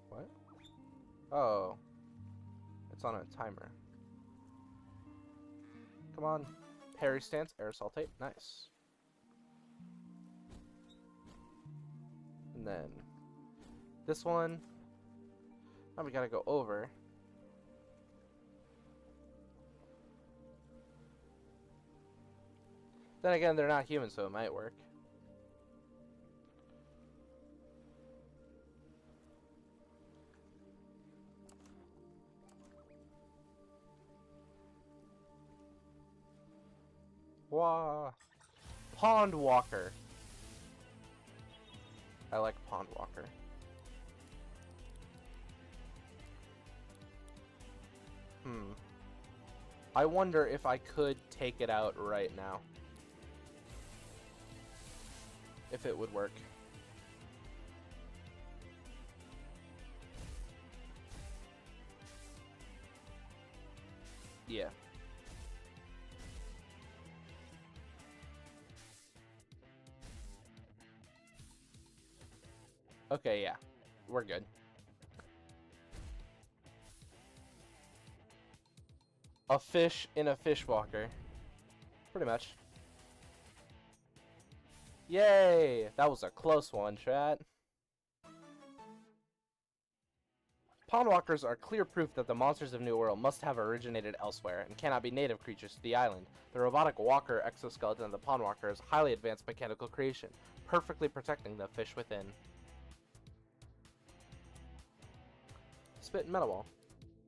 What? Oh. It's on a timer. Come on. Parry stance, aerosol tape. Nice. And then this one. Now we gotta go over. Then again, they're not human, so it might work. Wah. Pond Walker. I like Pond Walker. I wonder if I could take it out right now. If it would work. Yeah. Okay, yeah. We're good. A fish in a fishwalker. Pretty much. Yay! That was a close one, chat. Pondwalkers are clear proof that the monsters of New World must have originated elsewhere and cannot be native creatures to the island. The robotic walker exoskeleton of the Pondwalker is highly advanced mechanical creation, perfectly protecting the fish within. Spit and metal ball.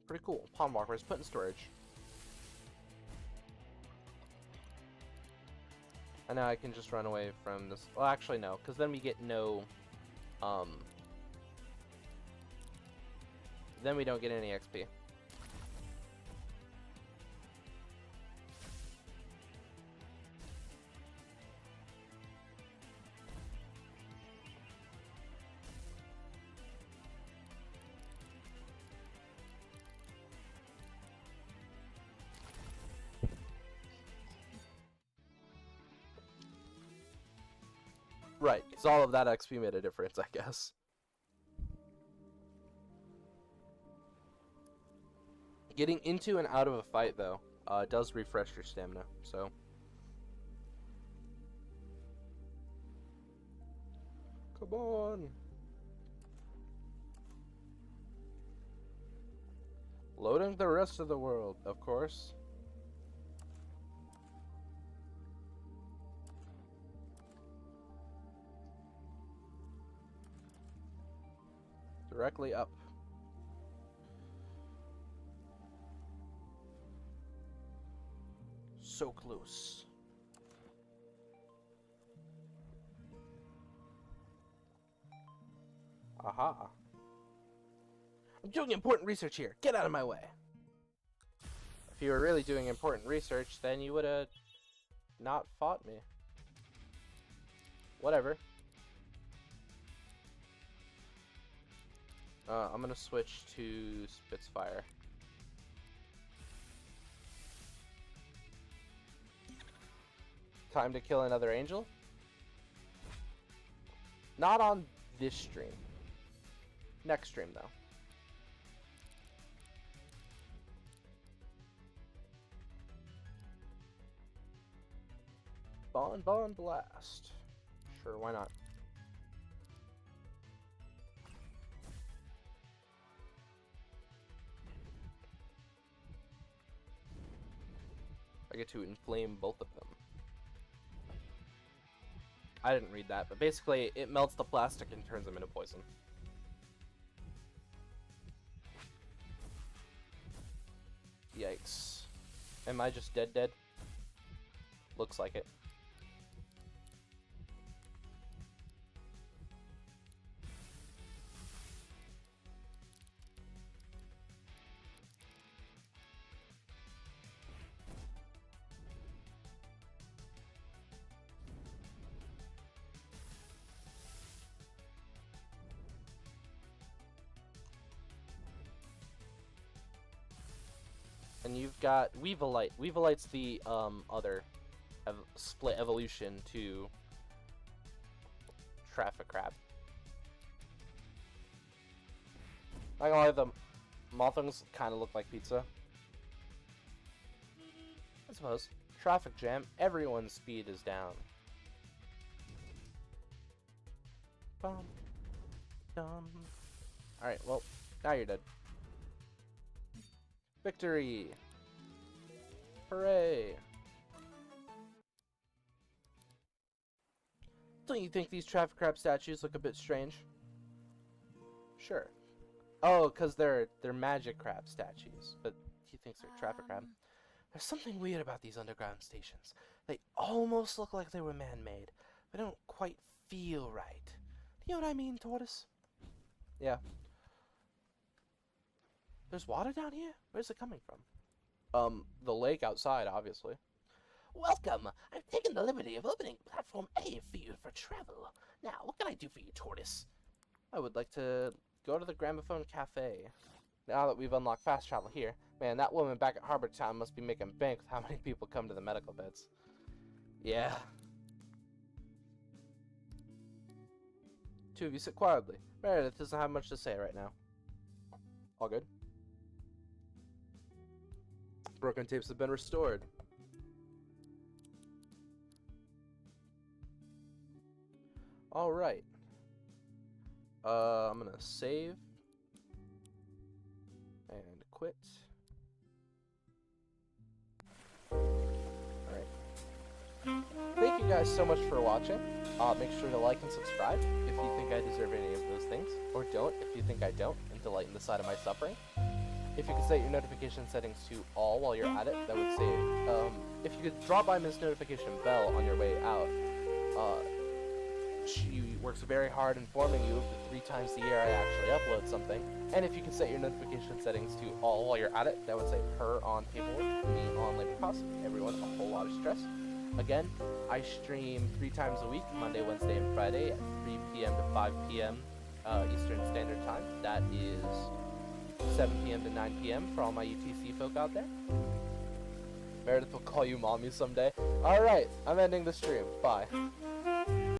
Pretty cool. Pondwalker is put in storage. And now I can just run away from this. Well, actually, no, because then we get no, then we don't get any XP. Right, because all of that XP made a difference, I guess. Getting into and out of a fight, though, does refresh your stamina, so... Come on! Loading the rest of the world, of course. Directly up. So close. Aha. I'm doing important research here. Get out of my way. If you were really doing important research, then you would have not fought me. Whatever. I'm gonna switch to Spitfire. Time to kill another angel? Not on this stream. Next stream, though. Bon Blast. Sure, why not? I get to inflame both of them. I didn't read that, but basically it melts the plastic and turns them into poison. Yikes. Am I just dead? Looks like it. And you've got Weevilite. Weevilite's the other split evolution to Traffic Crab. Not gonna lie, the Mothings kind of look like pizza. I suppose. Traffic jam. Everyone's speed is down. Bum. Dum. Alright, well, now you're dead. Victory! Hooray! Don't you think these Traffic Crab statues look a bit strange? Sure. Oh, because they're magic crab statues, but he thinks they're Traffic Crab. There's something weird about these underground stations. They almost look like they were man-made, but don't quite feel right. Do you know what I mean, Tortoise? Yeah. There's water down here? Where's it coming from? The lake outside, obviously. Welcome! I've taken the liberty of opening platform A for you for travel. Now, what can I do for you, Tortoise? I would like to go to the Gramophone Cafe. Now that we've unlocked fast travel here, man, that woman back at Harbor Town must be making bank with how many people come to the medical beds. Yeah. Two of you sit quietly. Meredith doesn't have much to say right now. All good? Broken tapes have been restored. Alright. I'm gonna save. And quit. Alright. Thank you guys so much for watching. Make sure to like and subscribe if you think I deserve any of those things. Or don't if you think I don't, and delight in the side of my suffering. if you could set your notification settings to all while you're at it, that would save. If you could drop by Miss Notification Bell on your way out, she works very hard informing you the 3 times a year I actually upload something. And if you could set your notification settings to all while you're at it, that would save her on paperwork, me on labor costs, everyone a whole lot of stress. Again, I stream 3 times a week, Monday, Wednesday, and Friday at 3 p.m. to 5 p.m. Eastern Standard Time. That is 7 p.m. to 9 p.m. for all my UTC folk out there. Meredith will call you mommy someday. Alright, I'm ending the stream. Bye.